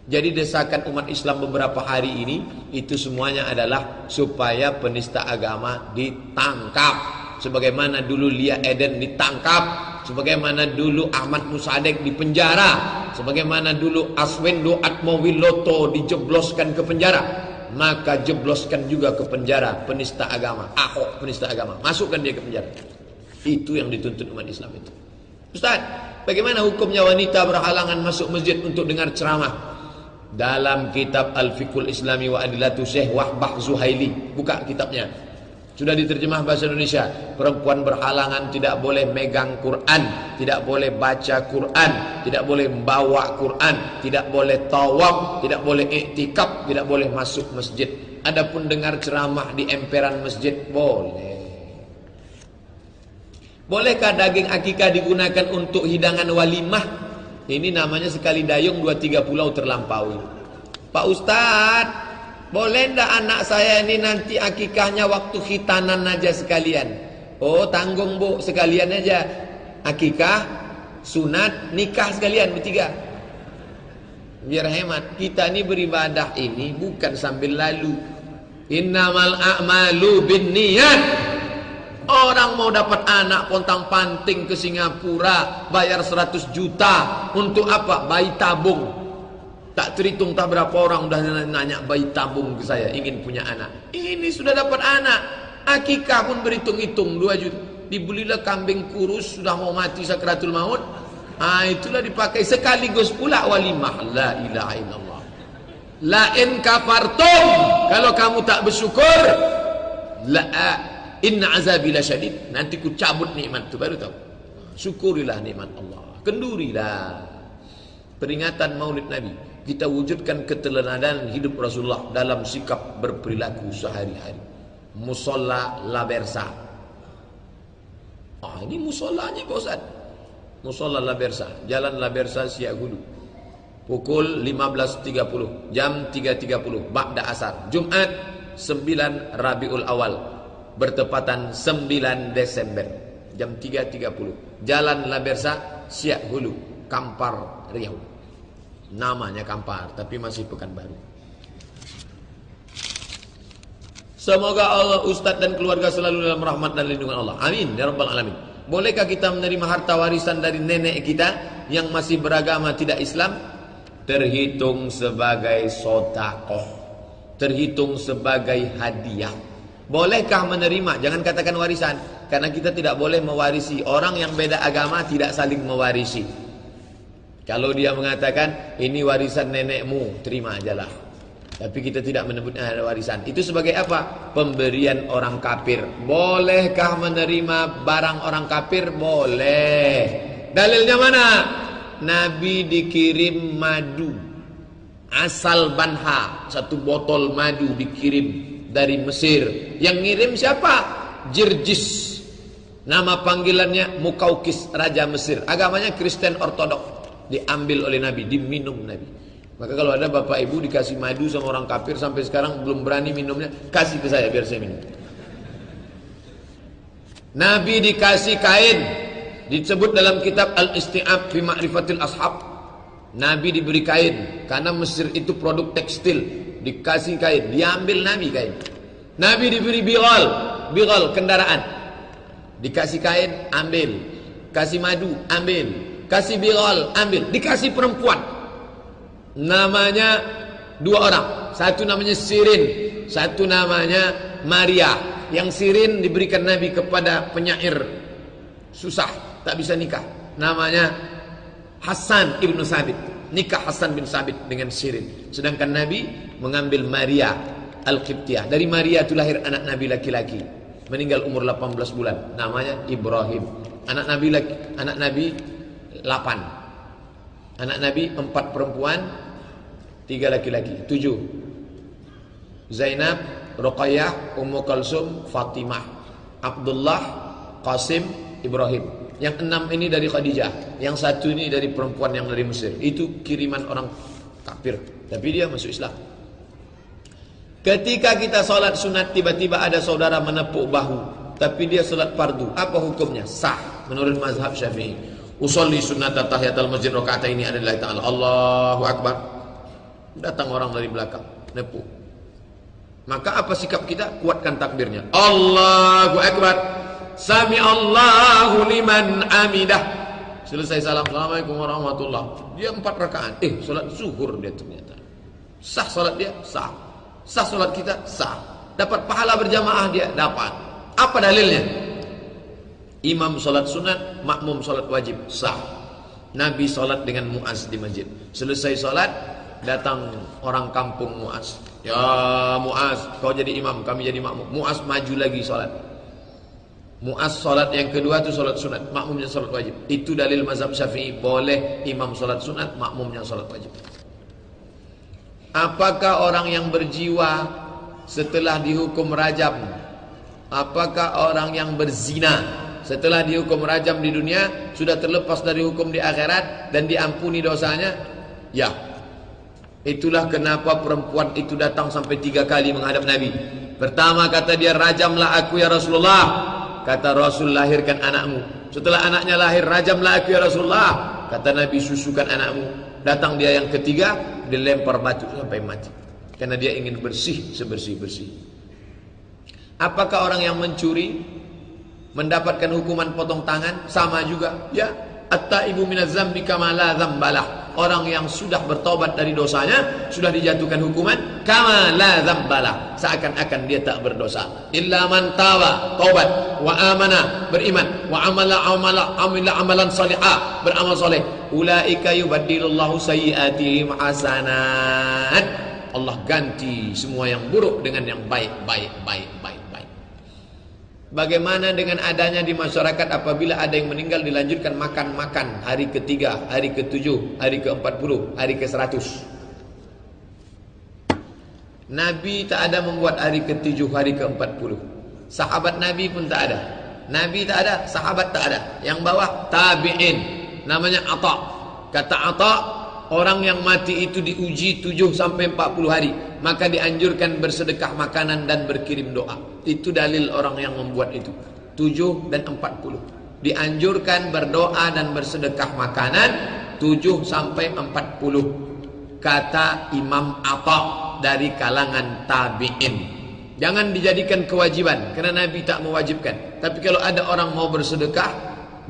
Jadi desakan umat Islam beberapa hari ini itu semuanya adalah supaya penista agama ditangkap, sebagaimana dulu Lia Eden ditangkap, sebagaimana dulu Ahmad Musadek dipenjara, sebagaimana dulu Aswendo Atmowiloto dijebloskan ke penjara. maka jebloskan juga ke penjara penista agama, Ahok penista agama, masukkan dia ke penjara. Itu yang dituntut umat Islam itu. Ustaz, bagaimana hukumnya wanita berhalangan masuk masjid untuk dengar ceramah? Dalam kitab Al-Fiqhul Islami wa Adilatu Syekh Wahbah Zuhaili, buka kitabnya, sudah diterjemah bahasa Indonesia. Perempuan berhalangan tidak boleh megang Quran, tidak boleh baca Quran, tidak boleh membawa Quran, tidak boleh tawaf, tidak boleh iktikaf, tidak boleh masuk masjid. Adapun dengar ceramah di emperan masjid boleh. Bolehkah daging akikah digunakan untuk hidangan walimah? Ini namanya sekali dayung 2-3 pulau terlampaui. Pak Ustadz, boleh ndak anak saya ini nanti akikahnya waktu khitanan aja sekalian? Oh, tanggung Bu, sekalian aja. Akikah, sunat, nikah sekalian bertiga. Biar hemat. Kita ini beribadah ini bukan sambil lalu. Innamal a'malu binniyat. Orang mau dapat anak pontang-panting ke Singapura, bayar 100 juta. Untuk apa? Bayi tabung. Tak terhitung tak berapa orang udah nanya bayi tabung ke saya, ingin punya anak. Ini sudah dapat anak. Akikah pun berhitung-hitung 2 juta. Dibelilah kambing kurus, sudah mau mati sakratul maut. Itulah dipakai sekaligus pula walimah. La ilaha illallah. La in kafartum. Kalau kamu tak bersyukur, la inna azabi lasyadid. Nanti ku cabut nikmat itu, baru tahu. Syukurilah nikmat Allah. Kendurilah. Peringatan Maulid Nabi, kita wujudkan keteladanan hidup Rasulullah dalam sikap berperilaku sehari-hari. Musolla Labersa. Ini musolanya Pak Ustaz. Musolla Labersa, Jalan Labersa Siak Hulu. Pukul 15.30, jam 3.30 ba'da asar. Jumat 9 Rabiul Awal, bertepatan 9 Desember, jam 3.30. Jalan Labersa Siak Hulu, Kampar, Riau. Namanya Kampar, tapi masih Pekanbaru. Semoga Allah, Ustadz dan keluarga selalu dalam rahmat dan lindungan Allah. Amin ya rabbal alamin. Bolehkah kita menerima harta warisan dari nenek kita yang masih beragama tidak Islam? Terhitung sebagai sedekah, terhitung sebagai hadiah. Bolehkah menerima? Jangan katakan warisan, karena kita tidak boleh mewarisi. Orang yang beda agama tidak saling mewarisi. Kalau dia mengatakan ini warisan nenekmu, terima ajalah. Tapi kita tidak menyebutnya ada warisan. Itu sebagai apa? Pemberian orang kafir. Bolehkah menerima barang orang kafir? Boleh. Dalilnya mana? Nabi dikirim madu asal Banha, 1 botol madu dikirim dari Mesir. Yang ngirim siapa? Jirjis. Nama panggilannya Mukaukis, Raja Mesir. Agamanya Kristen Ortodok. Diambil oleh Nabi, diminum Nabi. Maka kalau ada bapak ibu dikasih madu sama orang kafir sampai sekarang belum berani minumnya, kasih ke saya biar saya minum. Nabi dikasih kain, disebut dalam kitab Al-Isti'ab fi Ma'rifatil Ashab. Nabi diberi kain karena Mesir itu produk tekstil, dikasih kain, diambil Nabi kain. Nabi diberi bighal kendaraan, dikasih kain, ambil. Kasih madu, ambil. Kasih bighal, ambil. Dikasih perempuan. Namanya 2 orang. Satu namanya Sirin, satu namanya Maria. Yang Sirin diberikan Nabi kepada penyair susah, tak bisa nikah. Namanya Hasan ibnu Sabit. Nikah Hasan bin Sabit dengan Sirin. Sedangkan Nabi mengambil Maria Al-Qibtiyah. Dari Maria itu lahir anak Nabi laki-laki, meninggal umur 18 bulan. Namanya Ibrahim. Anak Nabi 8. Anak Nabi 4 perempuan, 3 laki-laki, 7. Zainab, Ruqayyah, Ummu Kalsum, Fatimah, Abdullah, Qasim, Ibrahim. Yang 6 ini dari Khadijah, yang 1 ini dari perempuan yang dari Mesir. Itu kiriman orang kafir, tapi dia masuk Islam. Ketika kita sholat sunat, tiba-tiba ada saudara menepuk bahu, tapi dia sholat fardu, apa hukumnya? Sah menurut mazhab Syafi'i. Usolli sunnata tahiyatul masjid rakaataini adalah ta'ala. Allahu Akbar. Datang orang dari belakang, nepuk. Maka apa sikap kita? Kuatkan takbirnya. Allahu Akbar. Sami Allahu liman hamidah. Selesai salam, Assalamualaikum warahmatullahi. Dia 4 rakaat. Salat zuhur dia ternyata. Sah salat dia? Sah. Sah solat kita? Sah. Dapat pahala berjamaah dia? Dapat. Apa dalilnya? Imam solat sunat, makmum solat wajib. Sah. Nabi solat dengan Muaz di masjid. Selesai solat, datang orang kampung Muaz. Ya Muaz, kau jadi imam, kami jadi makmum. Muaz maju lagi solat. Muaz solat yang kedua itu solat sunat, makmumnya solat wajib. Itu dalil mazhab Syafi'i, boleh imam solat sunat, makmumnya solat wajib. Apakah orang yang berjiwa setelah dihukum rajam? Apakah orang yang berzina setelah dihukum rajam di dunia sudah terlepas dari hukum di akhirat dan diampuni dosanya? Ya. Itulah kenapa perempuan itu datang sampai 3 kali menghadap Nabi. Pertama kata dia, rajamlah aku ya Rasulullah. Kata Rasul, lahirkan anakmu. Setelah anaknya lahir, rajamlah aku ya Rasulullah. Kata Nabi, susukan anakmu. Datang dia yang ketiga, dilempar batu sampai mati. Karena dia ingin bersih sebersih-bersih. Apakah orang yang mencuri mendapatkan hukuman potong tangan? Sama juga. Ya, at-taibu minaz zambi kama la dzambalah. Orang yang sudah bertobat dari dosanya sudah dijatuhkan hukuman kama la dzambalah, seakan-akan dia tak berdosa. Illa man taba, taubat, wa amana, beriman, wa amila amalan salihah, beramal soleh. Ulaika yubaddilullahu sayyiatihim hasanat. Allah ganti semua yang buruk dengan yang baik. Bagaimana dengan adanya di masyarakat apabila ada yang meninggal dilanjutkan makan hari ke-3, hari ke-7, hari ke-40, hari ke-100? Nabi tak ada membuat hari ke-7, hari ke-40. Sahabat Nabi pun tak ada. Nabi tak ada, sahabat tak ada. Yang bawah tabi'in, namanya Atha. Kata Atha, orang yang mati itu diuji 7 sampai 40 hari, maka dianjurkan bersedekah makanan dan berkirim doa. Itu dalil orang yang membuat itu. 7 dan 40. Dianjurkan berdoa dan bersedekah makanan 7 sampai 40. Kata Imam Atha dari kalangan tabi'in. Jangan dijadikan kewajiban, karena Nabi tak mewajibkan. Tapi kalau ada orang mau bersedekah,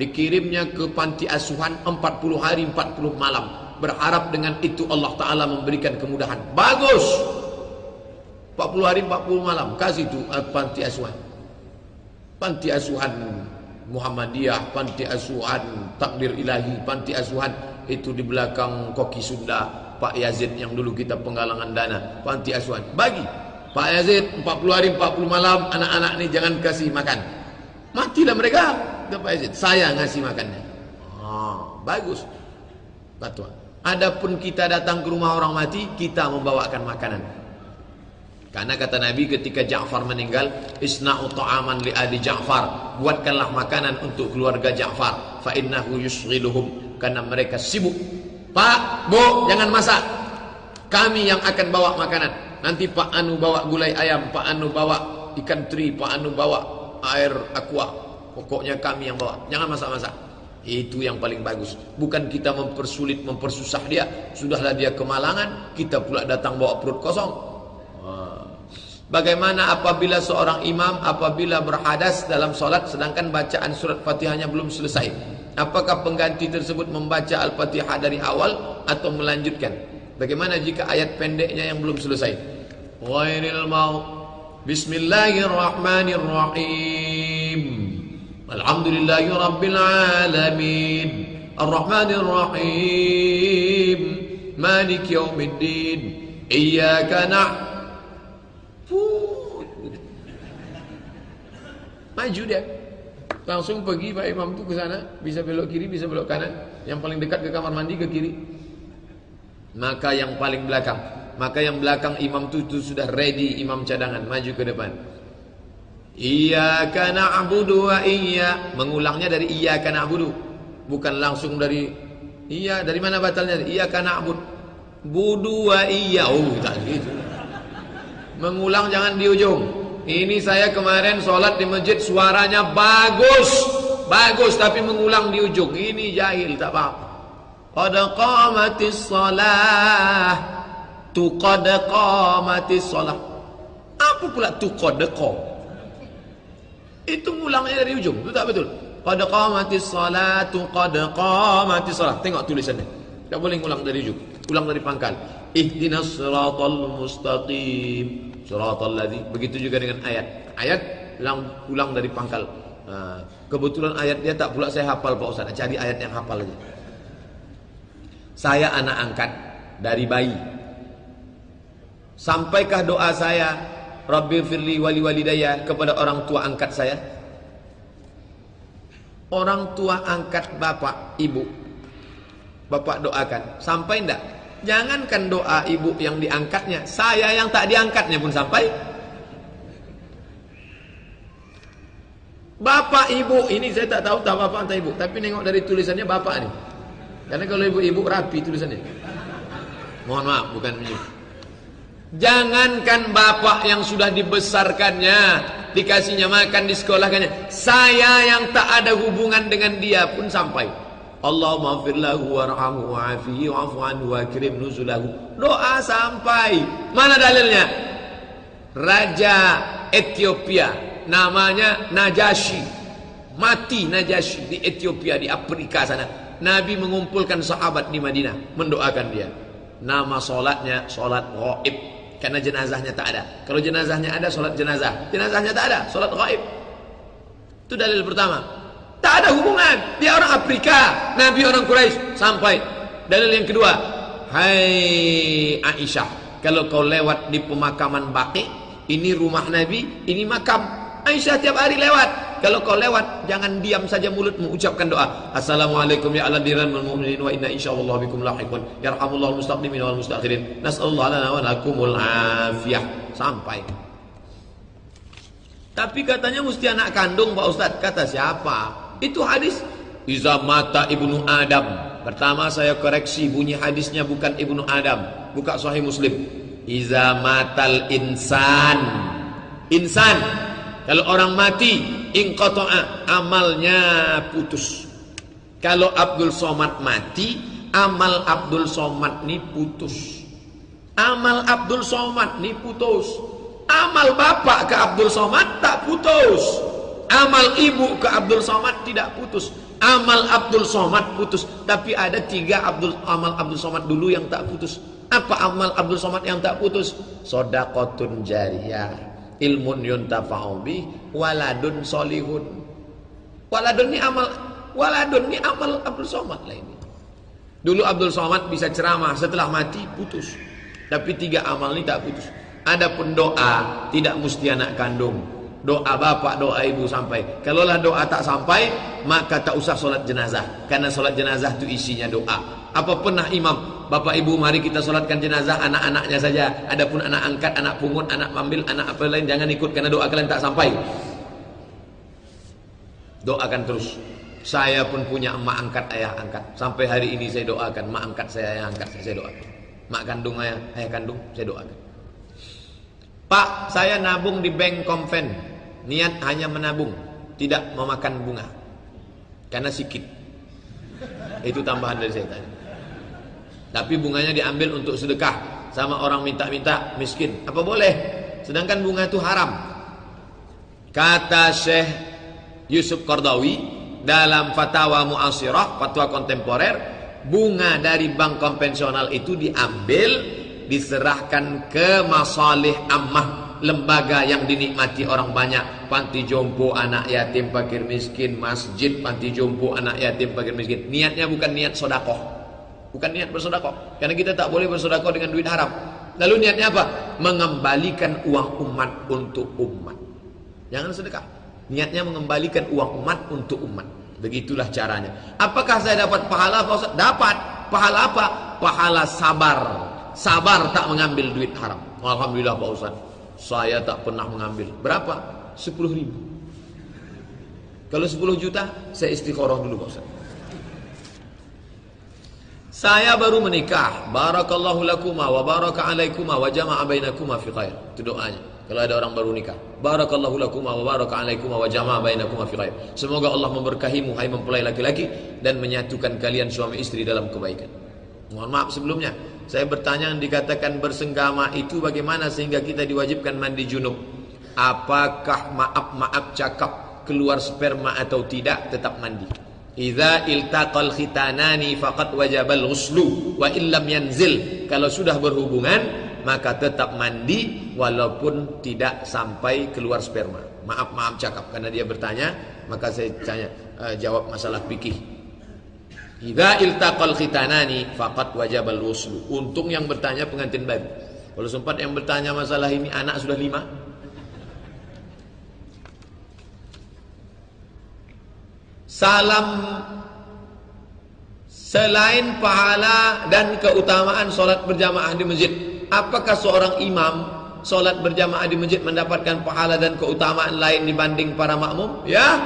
dikirimnya ke panti asuhan 40 hari 40 malam. Berharap dengan itu Allah Ta'ala memberikan kemudahan. Bagus. 40 hari 40 malam. Kasih itu panti asuhan. Panti asuhan Muhammadiyah, panti asuhan Takdir Ilahi, panti asuhan itu di belakang Koki Sunda, Pak Yazid yang dulu kita penggalangan dana. Panti asuhan. Bagi Pak Yazid 40 hari 40 malam, anak-anak ini jangan kasih makan. Matilah mereka. Pak Yazid, saya ngasih makannya. Bagus. Fatwa. Adapun kita datang ke rumah orang mati, kita membawakan makanan. Karena kata Nabi ketika Ja'far meninggal, isna'u ta'aman li ali Ja'far, buatkanlah makanan untuk keluarga Ja'far, fa innahu yushghiluhum, karena mereka sibuk. Pak, Bu, jangan masak. Kami yang akan bawa makanan. Nanti Pak Anu bawa gulai ayam, Pak Anu bawa ikan teri, Pak Anu bawa air aqua. Pokoknya kami yang bawa. Jangan masak-masak. Itu yang paling bagus. Bukan kita mempersulit, mempersusah dia. Sudahlah dia kemalangan, kita pula datang bawa perut kosong. Bagaimana apabila seorang imam apabila berhadas dalam solat sedangkan bacaan surat Fatihahnya belum selesai? Apakah pengganti tersebut membaca Al-Fatihah dari awal atau melanjutkan? Bagaimana jika ayat pendeknya yang belum selesai? Ghairil maut. Bismillahirrahmanirrahim. Alhamdulillahi Rabbil Alamin. Ar-Rahmanir Rahim. Malik Yawmiddin. Iyyaka na'budu. Maju dia. Langsung pergi Pak Imam itu ke sana. Bisa belok kiri, bisa belok kanan. Yang paling dekat ke kamar mandi ke kiri. Maka yang paling belakang. Maka yang belakang imam itu sudah ready, imam cadangan. Maju ke depan. Iyyaka na'budu wa mengulangnya dari iyyaka na'budu, bukan langsung dari iya. Dari mana batalnya? Iyyaka na'budu budu wa tak gitu. Mengulang jangan di ujung. Ini saya kemarin sholat di masjid suaranya bagus tapi mengulang di ujung. Ini jahil, tak paham. Qad qamatis shalah, tu qad qamatis shalah. Apa pula tu qad qam? Itu ngulangnya dari ujung, itu tak betul. Qad qamatis salatu qad qamatis salah. Tengok tulisannya. Tak boleh ngulang dari ujung, ulang dari pangkal. ihdinas siratal mustaqim siratal ladzi. Begitu juga dengan ayat ulang dari pangkal. Nah, kebetulan ayat dia tak pula saya hafal Pak Ustaz, cari ayat yang hafal aja. Saya anak angkat dari bayi. Sampaikah doa saya Rabbi firli wali walidayya kepada orang tua angkat saya? Orang tua angkat bapak, ibu, bapak doakan, sampai enggak? Jangankan doa ibu yang diangkatnya, saya yang tak diangkatnya pun sampai. Bapak ibu, ini saya tak tahu bapak atau ibu, tapi nengok dari tulisannya bapak nih. Karena kalau ibu-ibu rapi tulisannya. Mohon maaf, bukan ibu. Jangankan bapak yang sudah dibesarkannya, dikasihnya makan, disekolahkannya, saya yang tak ada hubungan dengan dia pun sampai. Allahumma fir lahu warhamhu wa'afihi wa'fu anhu wa akrim nuzulahu. Doa sampai. Mana dalilnya? Raja Ethiopia namanya Najasyi. Mati Najasyi di Ethiopia, di Afrika sana. Nabi mengumpulkan sahabat di Madinah mendoakan dia. Nama solatnya solat ghaib, karena jenazahnya tak ada. Kalau jenazahnya ada, solat jenazah. Jenazahnya tak ada, solat ghaib. Itu dalil pertama. Tak ada hubungan. Dia orang Afrika, Nabi orang Quraisy. Sampai. Dalil yang kedua, hai Aisyah, kalau kau lewat di pemakaman Baqi, ini rumah Nabi, ini makam. Aisyah tiap hari lewat. Kalau kau lewat, jangan diam saja mulutmu, ucapkan doa. Assalamualaikum ya ala diran wal mu'minin wa inna insyaallah bikum lahiqun. Yarhamullahu mustaqdimin wal mustakhirin. Nas'alullah lana wa lakumul afiyah. Sampai. Tapi katanya mesti anak kandung Pak Ustaz. Kata siapa? Itu hadis iza mata ibnu Adam. Pertama saya koreksi, bunyi hadisnya bukan ibnu Adam. Buka Sahih Muslim. Iza matal insan. Insan. Kalau orang mati, inqata'a, amalnya putus. Kalau Abdul Somad mati, amal Abdul Somad ni putus. Amal Abdul Somad ni putus. Amal bapak ke Abdul Somad tak putus. Amal ibu ke Abdul Somad tidak putus. Amal Abdul Somad putus. Tapi ada 3 amal Abdul Somad dulu yang tak putus. Apa amal Abdul Somad yang tak putus? Shadaqatun jariyah, ilmun yuntafa'u bih, waladun solihun. Waladun ni amal Abdul Somad lah ini. Dulu Abdul Somad bisa ceramah, setelah mati putus. Tapi 3 amal ni tak putus. Adapun doa tidak mesti anak kandung. Doa bapak, doa ibu sampai. Kalaulah doa tak sampai, maka tak usah solat jenazah. Karena solat jenazah itu isinya doa. Apa pernah imam, bapak ibu mari kita solatkan jenazah anak-anaknya saja. Adapun anak angkat, anak pungut, anak ambil, anak apa lain jangan ikut karena doa kalian tak sampai. Doakan terus. Saya pun punya emak angkat, ayah angkat. Sampai hari ini saya doakan emak angkat saya, ayah angkat saya doakan. Mak kandung ayah kandung saya doakan. Pak, saya nabung di bank konven. Niat hanya menabung, tidak memakan bunga. Karena sikit. Itu tambahan dari saya tadi. Tapi bunganya diambil untuk sedekah sama orang minta-minta miskin. Apa boleh? Sedangkan bunga itu haram. Kata Syekh Yusuf Qardawi dalam fatwa mu'asirah, fatwa kontemporer, bunga dari bank konvensional itu diambil, diserahkan ke masalih ammah, lembaga yang dinikmati orang banyak, panti jompo anak yatim fakir miskin, masjid panti jompo anak yatim fakir miskin. Niatnya bukan niat sodakoh, bukan niat bersodakoh, karena kita tak boleh bersodakoh dengan duit haram. Lalu niatnya apa? Mengembalikan uang umat untuk umat. Jangan sedekah, niatnya mengembalikan uang umat untuk umat. Begitulah caranya. Apakah saya dapat pahala Pak Ustaz? Dapat. Pahala apa? Pahala sabar. Sabar tak mengambil duit haram. Alhamdulillah Pak Ustaz, saya tak pernah mengambil. Berapa? 10.000. Kalau 10 juta, saya istikharah dulu Pak Ustaz. Saya baru menikah. Barakallahu lakuma wa baraka alaikuma wa jama'a bainakuma fi khair. Itu doanya. Kalau ada orang baru nikah. Barakallahu lakuma wa baraka alaikuma wa jama'a bainakuma fi khair. Semoga Allah memberkahimu hai mempelai laki-laki dan menyatukan kalian suami istri dalam kebaikan. Mohon maaf sebelumnya, saya bertanya, dikatakan bersenggama itu bagaimana sehingga kita diwajibkan mandi junub? Apakah maaf cakap keluar sperma atau tidak tetap mandi? Idza iltaqal khitanani faqad wajabal ghuslu wa illam yanzil. Kalau sudah berhubungan maka tetap mandi walaupun tidak sampai keluar sperma. Maaf cakap karena dia bertanya, maka saya tanya jawab masalah fikih. Idza iltaqal khitanani faqad wajabal ghuslu. Untung yang bertanya pengantin baru. Kalau sempat yang bertanya masalah ini anak sudah 5. Salam selain pahala dan keutamaan solat berjamaah di masjid, apakah seorang imam solat berjamaah di masjid mendapatkan pahala dan keutamaan lain dibanding para makmum? Ya.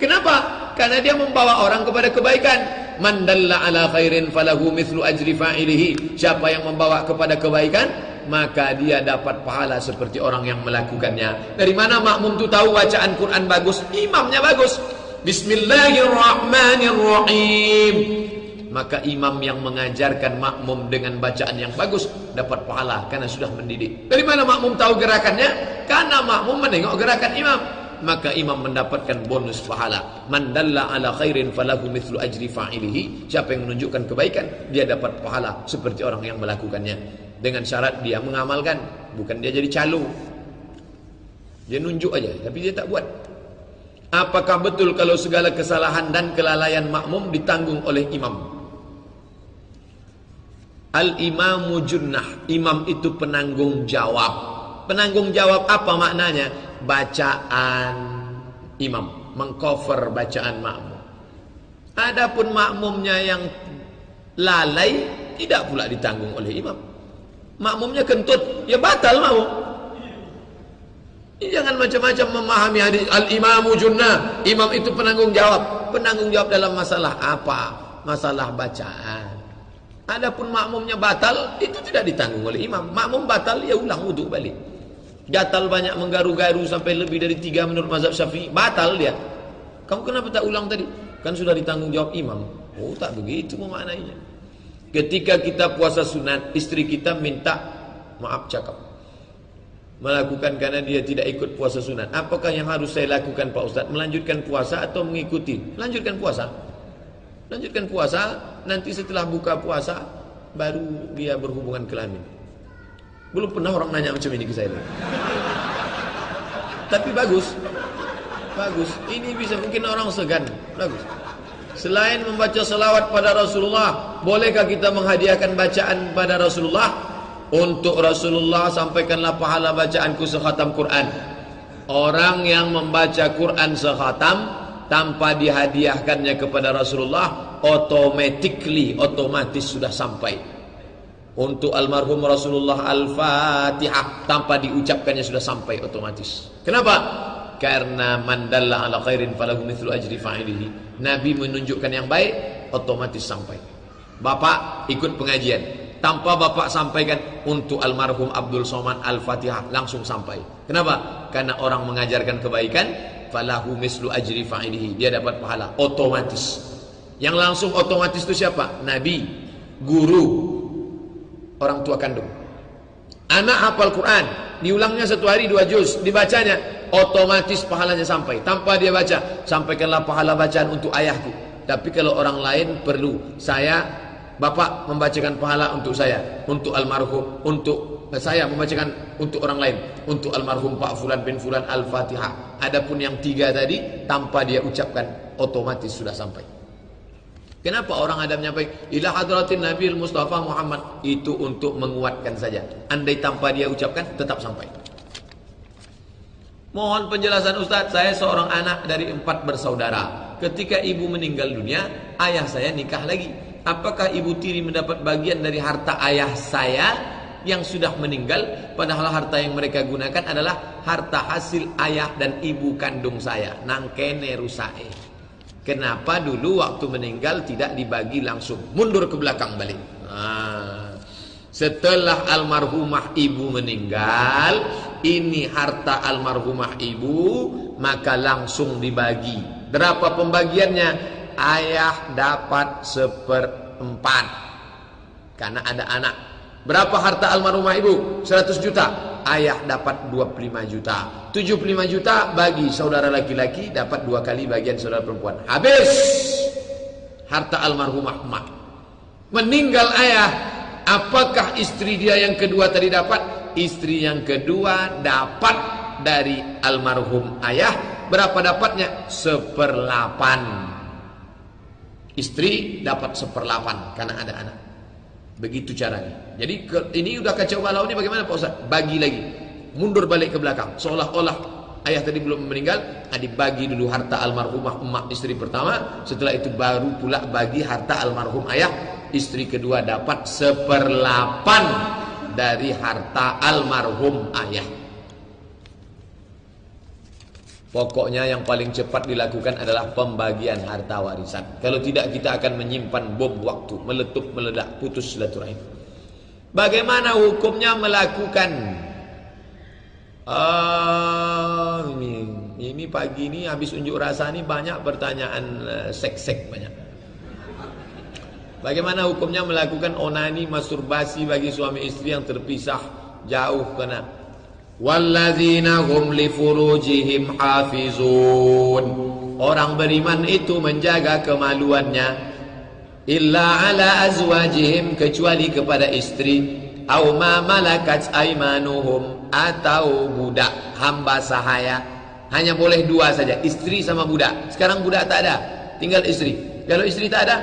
Kenapa? Karena dia membawa orang kepada kebaikan. Man dalla ala khairin falahu mithlu ajri fa'ilihi. Siapa yang membawa kepada kebaikan, maka dia dapat pahala seperti orang yang melakukannya. Dari mana makmum itu tahu bacaan Quran bagus? Imamnya bagus. Bismillahirrahmanirrahim. Maka imam yang mengajarkan makmum dengan bacaan yang bagus dapat pahala karena sudah mendidik. Dari mana makmum tahu gerakannya? Karena makmum menengok gerakan imam. Maka imam mendapatkan bonus pahala. Man dalla ala khairin falahu mithlu ajri fa'ilihi. Siapa yang menunjukkan kebaikan, dia dapat pahala seperti orang yang melakukannya. Dengan syarat dia mengamalkan, bukan dia jadi calo. Dia nunjuk aja, tapi dia tak buat. Apakah betul kalau segala kesalahan dan kelalaian makmum ditanggung oleh imam? Al-imamu junnah. Imam itu penanggung jawab. Penanggung jawab apa maknanya? Bacaan imam, mengcover bacaan makmum. Adapun makmumnya yang lalai tidak pula ditanggung oleh imam. Makmumnya kentut, ya batal makmum. Jangan macam-macam memahami hadis al-imamu junnah. Imam itu penanggung jawab. Penanggung jawab dalam masalah apa? Masalah bacaan. Adapun makmumnya batal, itu tidak ditanggung oleh imam. Makmum batal, ya ulang wudhu balik. Gatal banyak menggaru-garu sampai lebih dari 3 menurut mazhab Syafi'i, batal dia. Kamu kenapa tak ulang tadi? Kan sudah ditanggung jawab imam. Oh, tak begitu memaknainya. Ketika kita puasa sunat, istri kita minta maaf cakap, melakukan karena dia tidak ikut puasa sunat. Apakah yang harus saya lakukan Pak Ustaz? Melanjutkan puasa atau mengikuti? Lanjutkan puasa. Lanjutkan puasa, nanti setelah buka puasa baru dia berhubungan kelamin. Belum pernah orang nanya macam ini ke saya. Tapi bagus. Bagus. Ini bisa mungkin orang segan. Bagus. Selain membaca selawat pada Rasulullah, bolehkah kita menghadiahkan bacaan pada Rasulullah? Untuk Rasulullah sampaikanlah pahala bacaanku sekhatam Quran. Orang yang membaca Quran sekhatam tanpa dihadiahkannya kepada Rasulullah, otomatis sudah sampai. Untuk almarhum Rasulullah Al-Fatihah tanpa diucapkannya sudah sampai otomatis. Kenapa? Karena man dalla ala khairin falahu mithlu ajri fa'ilihi. Nabi menunjukkan yang baik, otomatis sampai. Bapak ikut pengajian, tanpa bapak sampaikan untuk almarhum Abdul Somad Al-Fatihah, langsung sampai. Kenapa? Karena orang mengajarkan kebaikan, falahu mislu ajri fa'ilihi, dia dapat pahala otomatis. Yang langsung otomatis itu siapa? Nabi, guru, orang tua kandung. Anak hafal Quran, diulangnya 1 hari 2 juz, dibacanya, otomatis pahalanya sampai. Tanpa dia baca, sampaikanlah pahala bacaan untuk ayahku. Tapi kalau orang lain perlu, bapak membacakan pahala untuk saya, untuk almarhum, untuk saya membacakan untuk orang lain, untuk almarhum Pak Fulan bin Fulan Al-Fatihah. Adapun yang 3 tadi, tanpa dia ucapkan, otomatis sudah sampai. Kenapa orang ada menyampaikan ila hadratin Nabi Mustafa Muhammad? Itu untuk menguatkan saja. Andai tanpa dia ucapkan, tetap sampai. Mohon penjelasan Ustaz, saya seorang anak dari 4 bersaudara. Ketika ibu meninggal dunia, ayah saya nikah lagi. Apakah ibu tiri mendapat bagian dari harta ayah saya yang sudah meninggal? Padahal harta yang mereka gunakan adalah harta hasil ayah dan ibu kandung saya. Nangkene rusae. Kenapa dulu waktu meninggal tidak dibagi langsung? Mundur ke belakang balik. Setelah almarhumah ibu meninggal, ini harta almarhumah ibu, maka langsung dibagi. Berapa pembagiannya? Ayah dapat 1/4 karena ada anak. Berapa harta almarhumah ibu? 100 juta. Ayah dapat 25 juta. 75 juta bagi saudara laki-laki, dapat 2 kali bagian saudara perempuan. Habis. harta almarhumah emak. Meninggal ayah, apakah istri dia yang kedua tadi dapat? Istri yang kedua dapat dari almarhum ayah. Berapa dapatnya? 1/8. Istri dapat 1/8 karena ada anak. Begitu caranya. Jadi ini udah kacau balau ini bagaimana Pak Ustaz? Bagi lagi, mundur balik ke belakang, seolah-olah ayah tadi belum meninggal, dibagi dulu harta almarhumah emak istri pertama, setelah itu baru pula bagi harta almarhum ayah. Istri kedua dapat 1/8 dari harta almarhum ayah. Pokoknya yang paling cepat dilakukan adalah pembagian harta warisan. Kalau tidak kita akan menyimpan bom waktu, meletup, meledak, putus silaturahim. Bagaimana hukumnya melakukan ini pagi ini habis unjuk rasa ini banyak pertanyaan seks banyak. Bagaimana hukumnya melakukan onani, masturbasi bagi suami istri yang terpisah jauh kena walladzina hum li furujihim hafizun. Orang beriman itu menjaga kemaluannya illa ala azwajihim, kecuali kepada istri, au ma malakat aimanuhum, atau budak hamba sahaya. Hanya boleh 2 saja, istri sama budak. Sekarang budak tak ada, tinggal istri. Kalau istri tak ada,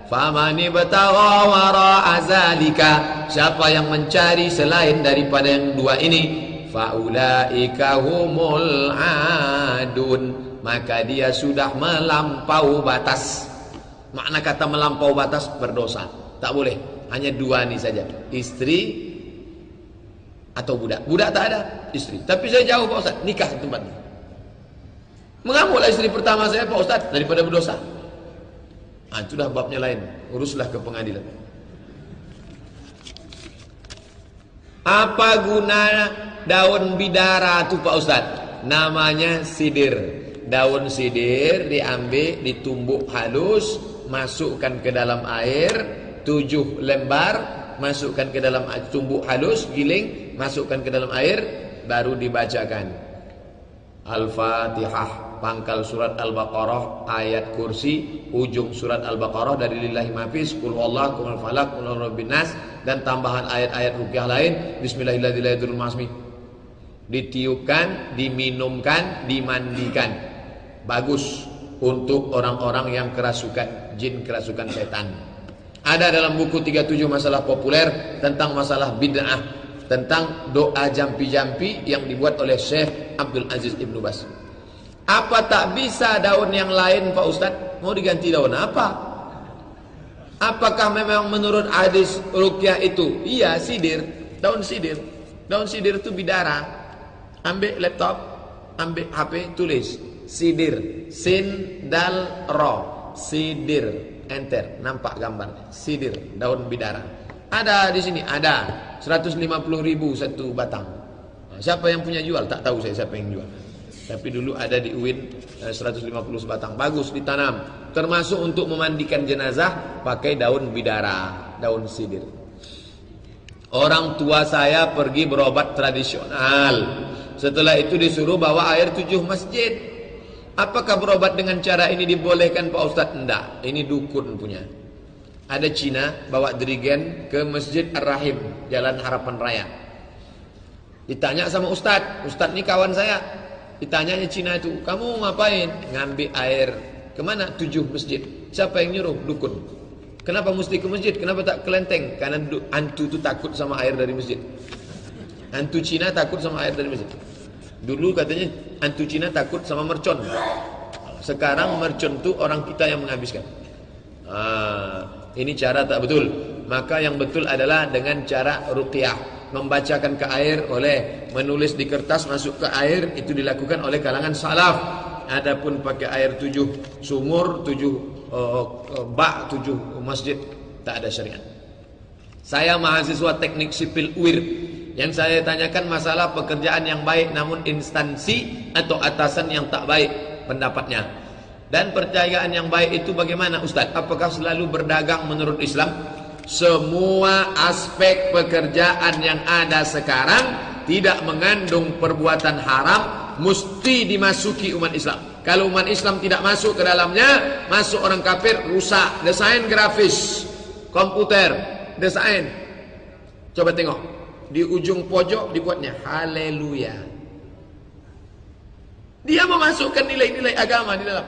famani batagha wara'a zalika, siapa yang mencari selain daripada yang 2 ini, faulaika humul adun, maka dia sudah melampau batas. Makna kata melampau batas, berdosa. Tak boleh, hanya 2 ini saja, istri atau budak. Budak tak ada, istri. Tapi saya jauh Pak Ustaz, nikah di tempat ini. Mengamuklah istri pertama saya Pak Ustaz daripada berdosa. Itu dah babnya lain, uruslah ke pengadilan. Apa guna daun bidara tu Pak Ustaz? Namanya sidir. Daun sidir diambil, ditumbuk halus, masukkan ke dalam air 7 lembar, masukkan ke dalam air, tumbuk halus, giling, masukkan ke dalam air, baru dibacakan Al-Fatihah, pangkal surat Al-Baqarah, ayat kursi, ujung surat Al-Baqarah dari lillahi mafiz, qul huwallahu, qul falaq, qul rabbin nas, dan tambahan ayat-ayat ruqyah lain, bismillahirrahmanirrahim. Ditiupkan, diminumkan, dimandikan. Bagus untuk orang-orang yang kerasukan jin, kerasukan setan. Ada dalam buku 37 masalah populer tentang masalah bid'ah, tentang doa jampi-jampi yang dibuat oleh Syekh Abdul Aziz Ibnu Baz. Apa tak bisa daun yang lain Pak Ustaz? Mau diganti daun apa? Apakah memang menurut hadis ruqyah itu? Iya, sidir, daun sidir. Daun sidir itu bidara. Ambil laptop, ambil HP, tulis sidir, sin dal ro, sidir, enter, nampak gambar sidir, daun bidara. Ada di sini, ada 150.000 satu batang. Siapa yang punya jual? Tak tahu saya siapa yang jual. Tapi dulu ada di UIN 150 batang. Bagus ditanam. Termasuk untuk memandikan jenazah pakai daun bidara, daun sidir. Orang tua saya pergi berobat tradisional. Setelah itu disuruh bawa air 7 masjid. Apakah berobat dengan cara ini dibolehkan Pak Ustaz? Enggak. Ini dukun punya. Ada Cina bawa dirigen ke Masjid Ar-Rahim, Jalan Harapan Raya. Ditanya sama Ustadz, Ustadz ini kawan saya. Ditanyanya Cina itu, kamu ngapain? Ngambil air. Kemana? 7 masjid. Siapa yang nyuruh? Dukun. Kenapa mesti ke masjid? Kenapa tak ke lenteng? Karena hantu itu takut sama air dari masjid. Hantu Cina takut sama air dari masjid. Dulu katanya hantu Cina takut sama mercon. Sekarang mercon itu orang kita yang menghabiskan. Ini cara tak betul. Maka yang betul adalah dengan cara ruqyah, membacakan ke air oleh menulis di kertas masuk ke air, itu dilakukan oleh kalangan salaf. Adapun pakai air 7 sumur, 7 bak, 7 masjid, tak ada syariat. Saya mahasiswa teknik sipil UIR. Yang saya tanyakan masalah pekerjaan yang baik namun instansi atau atasan yang tak baik pendapatnya. Dan percayaan yang baik itu bagaimana Ustaz? Apakah selalu berdagang menurut Islam? Semua aspek pekerjaan yang ada sekarang tidak mengandung perbuatan haram, mesti dimasuki umat Islam. Kalau umat Islam tidak masuk ke dalamnya, masuk orang kafir, rusak. Desain grafis, komputer, desain. Coba tengok, di ujung pojok dibuatnya haleluya. Dia memasukkan nilai-nilai agama di dalam.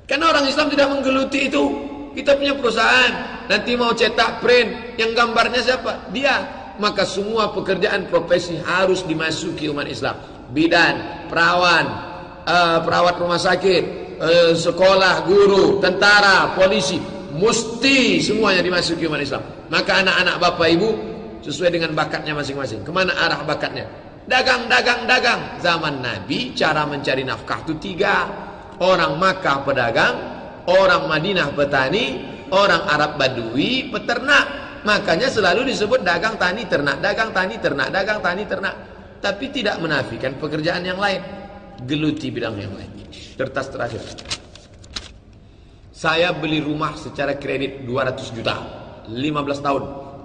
Karena orang Islam tidak menggeluti itu. Kita punya perusahaan, nanti mau cetak print, yang gambarnya siapa? Dia. Maka semua pekerjaan profesi harus dimasuki umat Islam. Bidan, perawan, perawat rumah sakit, sekolah, guru, tentara, polisi, mesti semuanya dimasuki umat Islam. Maka anak-anak bapak ibu sesuai dengan bakatnya masing-masing. Kemana arah bakatnya? Dagang, dagang, dagang. Zaman Nabi cara mencari nafkah itu 3. Orang Makkah pedagang, orang Madinah petani, orang Arab badui peternak. Makanya selalu disebut dagang, tani, ternak, dagang, tani, ternak, dagang, tani, ternak. Tapi tidak menafikan pekerjaan yang lain. Geluti bidang yang lain. Kertas terakhir. Saya beli rumah secara kredit 200 juta, 15 tahun.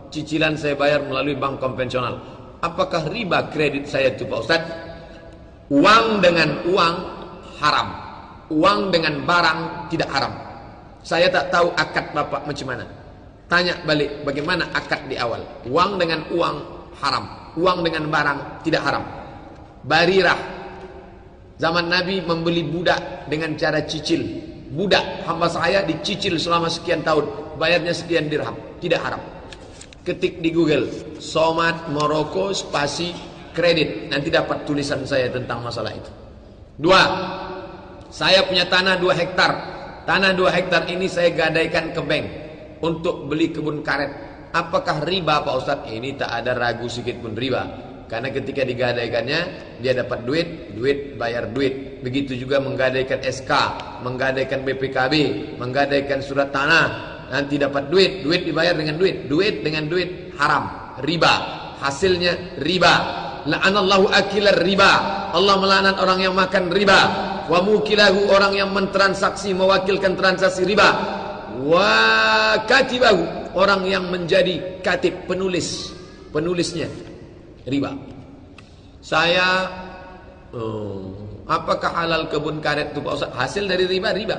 Cicilan saya bayar melalui bank konvensional. Apakah riba kredit saya itu Pak Ustaz? Uang dengan uang haram. Uang dengan barang tidak haram. Saya tak tahu akad Bapak macam mana. Tanya balik bagaimana akad di awal. Uang dengan uang haram. Uang dengan barang tidak haram. Barirah. Zaman Nabi membeli budak dengan cara cicil. Budak hamba saya dicicil selama sekian tahun. Bayarnya sekian dirham. Tidak haram. Ketik di Google. Somad Moroko spasi kredit. Nanti dapat tulisan saya tentang masalah itu. 2. Saya punya tanah 2 hektar. Tanah 2 hektar ini saya gadaikan ke bank untuk beli kebun karet. Apakah riba Pak Ustaz? Ini tak ada ragu sedikit pun riba. Karena ketika digadaikannya dia dapat duit bayar duit. Begitu juga menggadaikan SK, menggadaikan BPKB, menggadaikan surat tanah, nanti dapat duit dibayar dengan duit dengan duit haram, riba. Hasilnya riba. La'anallahu akilar riba. Allah melaknat orang yang makan riba. Wa mukilahu, orang yang mentransaksi mewakilkan transaksi riba. Wa katibahu, orang yang menjadi katib, penulisnya riba. Saya apakah halal kebun karet itu Pak Ustaz? Hasil dari riba. 3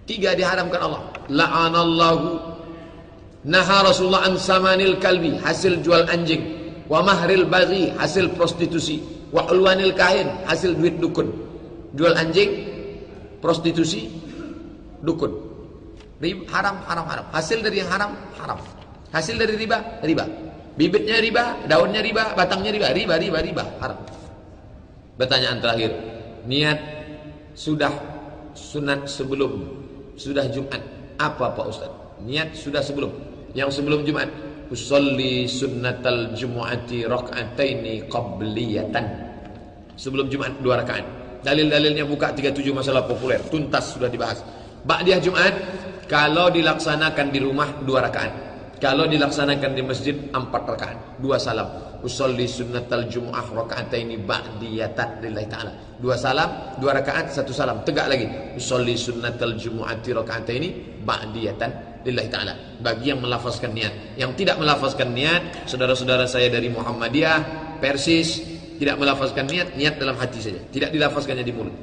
diharamkan Allah. La'anallahu, naha Rasulullah an samanil kalbi, hasil jual anjing. Wa mahril baghi, hasil prostitusi. Wa ulwanil kahin, hasil duit dukun. Jual anjing, prostitusi, dukun. Haram. Hasil dari yang haram. Hasil dari riba. Bibitnya riba, daunnya riba, batangnya riba, haram. Pertanyaan terakhir. Niat sudah sunat sebelum, sudah Jumat. Apa Pak Ustaz? Niat sudah sebelum. Yang sebelum Jumat, usolli sunnatal jumu'ati rak'ataini qabliyatan. Sebelum Jumat 2 rakaat. Dalil-dalilnya buka 37 masalah populer, tuntas sudah dibahas. Ba'diyah Jumat kalau dilaksanakan di rumah 2 rakaat. Kalau dilaksanakan di masjid 4 rakaat, 2 salam. Usolli sunnatal jumu'ah rak'ataini ba'diyatan lillahi ta'ala. 2 salam, 2 rakaat, 1 salam. Tegak lagi. Usolli sunnatal jumu'ati rak'ataini ba'diyatan lillahi ta'ala. Bagi yang melafazkan niat. Yang tidak melafazkan niat, saudara-saudara saya dari Muhammadiyah, Persis, tidak melafazkan niat dalam hati saja. Tidak dilafazkannya di mulut.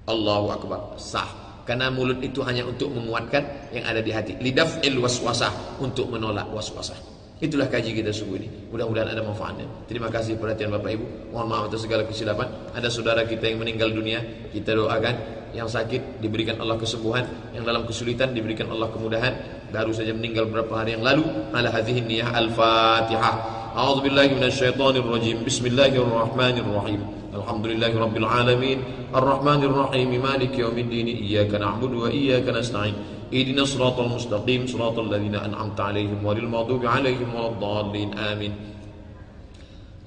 Allahu Akbar, sah. Karena mulut itu hanya untuk menguatkan yang ada di hati. Lidaf'il waswasah, untuk menolak waswasah. Itulah kaji kita subuh ini. Mudah-mudahan ada manfaatnya. Terima kasih perhatian Bapak Ibu. Mohon maaf atas segala kesilapan. Ada saudara kita yang meninggal dunia, kita doakan. Yang sakit diberikan Allah kesembuhan, yang dalam kesulitan diberikan Allah kemudahan. Baru saja meninggal beberapa hari yang lalu. Ala hadhihi niyah al-Fatihah. A'udzubillahi minasyaitonir rajim. Bismillahirrahmanirrahim. Alhamdulillahi rabbil alamin. Ar-Rahmanir Rahim. Maliki yaumiddin. Iyyaka na'budu wa iyyaka nasta'in. Ihdinas siratal mustaqim, siratal ladzina an'amta 'alaihim ghairil maghdubi 'alaihim waladdallin. Amin.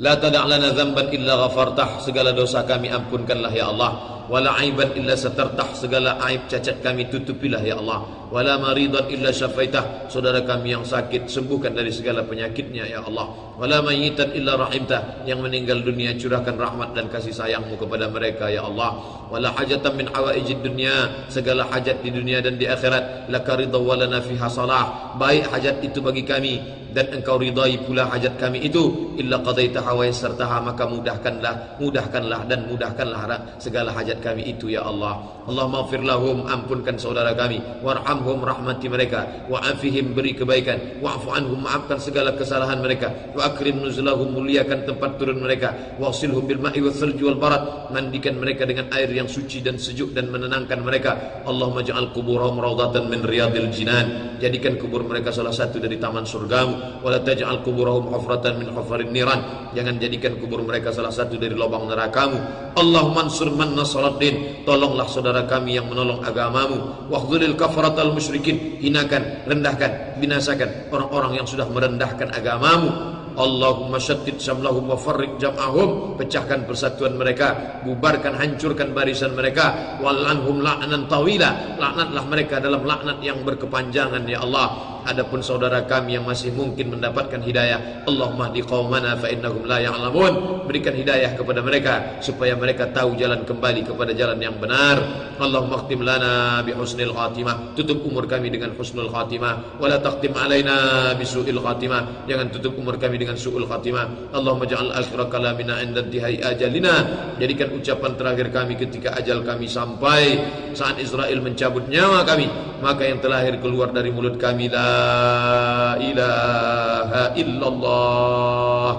La tada' lana dzamban illa ghafartah. Segala dosa kami ampunkanlah ya Allah. wala aiban illa satartah, segala aib cacat kami tutupilah ya Allah, wala maridan illa syafaitah, saudara kami yang sakit sembuhkan dari segala penyakitnya ya Allah, wala mayyitan illa rahimtah, yang meninggal dunia curahkan rahmat dan kasih sayangmu kepada mereka ya Allah, wala hajatan min hawaijid dunya, segala hajat di dunia dan di akhirat, laka ridha wa lana fiha salah, baik hajat itu bagi kami dan engkau ridai pula hajat kami itu, illa qadaitaha wa yassartaha, maka mudahkanlah dan mudahkanlah segala hajat kami itu ya Allah. Allahumma ighfir lahum, ampunkan saudara kami, warhamhum, rahmati mereka, wa'afihim, beri kebaikan, wa'fu anhum, maafkan segala kesalahan mereka, wa akrim nuzulahum, muliakan tempat turun mereka, wasilhum bil ma'i wal thalji wal barad, mandikan mereka dengan air yang suci dan sejuk dan menenangkan mereka. Allahumma ja'al kuburahum rawdatan min riyadil jinan, jadikan kubur mereka salah satu dari taman surgamu, wala taj'al kuburahum hufratan min hufarin niran, jangan jadikan kubur mereka salah satu dari lubang nerakamu. Allahumma ansur man nasaraddin, tolonglah saudara kami yang menolong agamamu, wahdhulil kafaratal musyrikin, hinakan, rendahkan, binasakan orang-orang yang sudah merendahkan agamamu. Allahumma syattid syamlahum wa farriq jam'ahum, pecahkan persatuan mereka, bubarkan, hancurkan barisan mereka, wal'anhum la'nan tawila, laknatlah mereka dalam laknat yang berkepanjangan ya Allah. Adapun saudara kami yang masih mungkin mendapatkan hidayah, Allahumma hdi qaumana fa innahum la ya'lamun, berikan hidayah kepada mereka supaya mereka tahu jalan kembali kepada jalan yang benar. Allahumma khtim lana bi husnil khatimah, tutup umur kami dengan husnul khatimah, wala taqtim alaina bi su'il khatimah, jangan tutup umur kami dengan su'ul khatimah. Allahumma ja'al akhira kalamina 'inda intihai ajalina, jadikan ucapan terakhir kami ketika ajal kami sampai, saat Israel mencabut nyawa kami, maka yang terakhir keluar dari mulut kami, la ilaha illallah.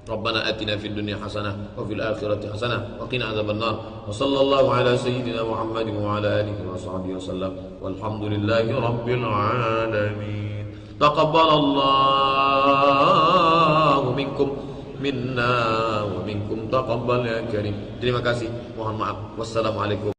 Rabbana atina fid dunya hasanah wa fil akhirati hasanah wa qina adzabannar. Wa sallallahu ala sayyidina Muhammadin wa ala alihi wa sahbihi wasallam. Walhamdulillahi rabbil alamin. Taqabbalallahu minkum minna wa minkum taqabbal ya karim. Terima kasih. Mohon maaf. Wassalamualaikum.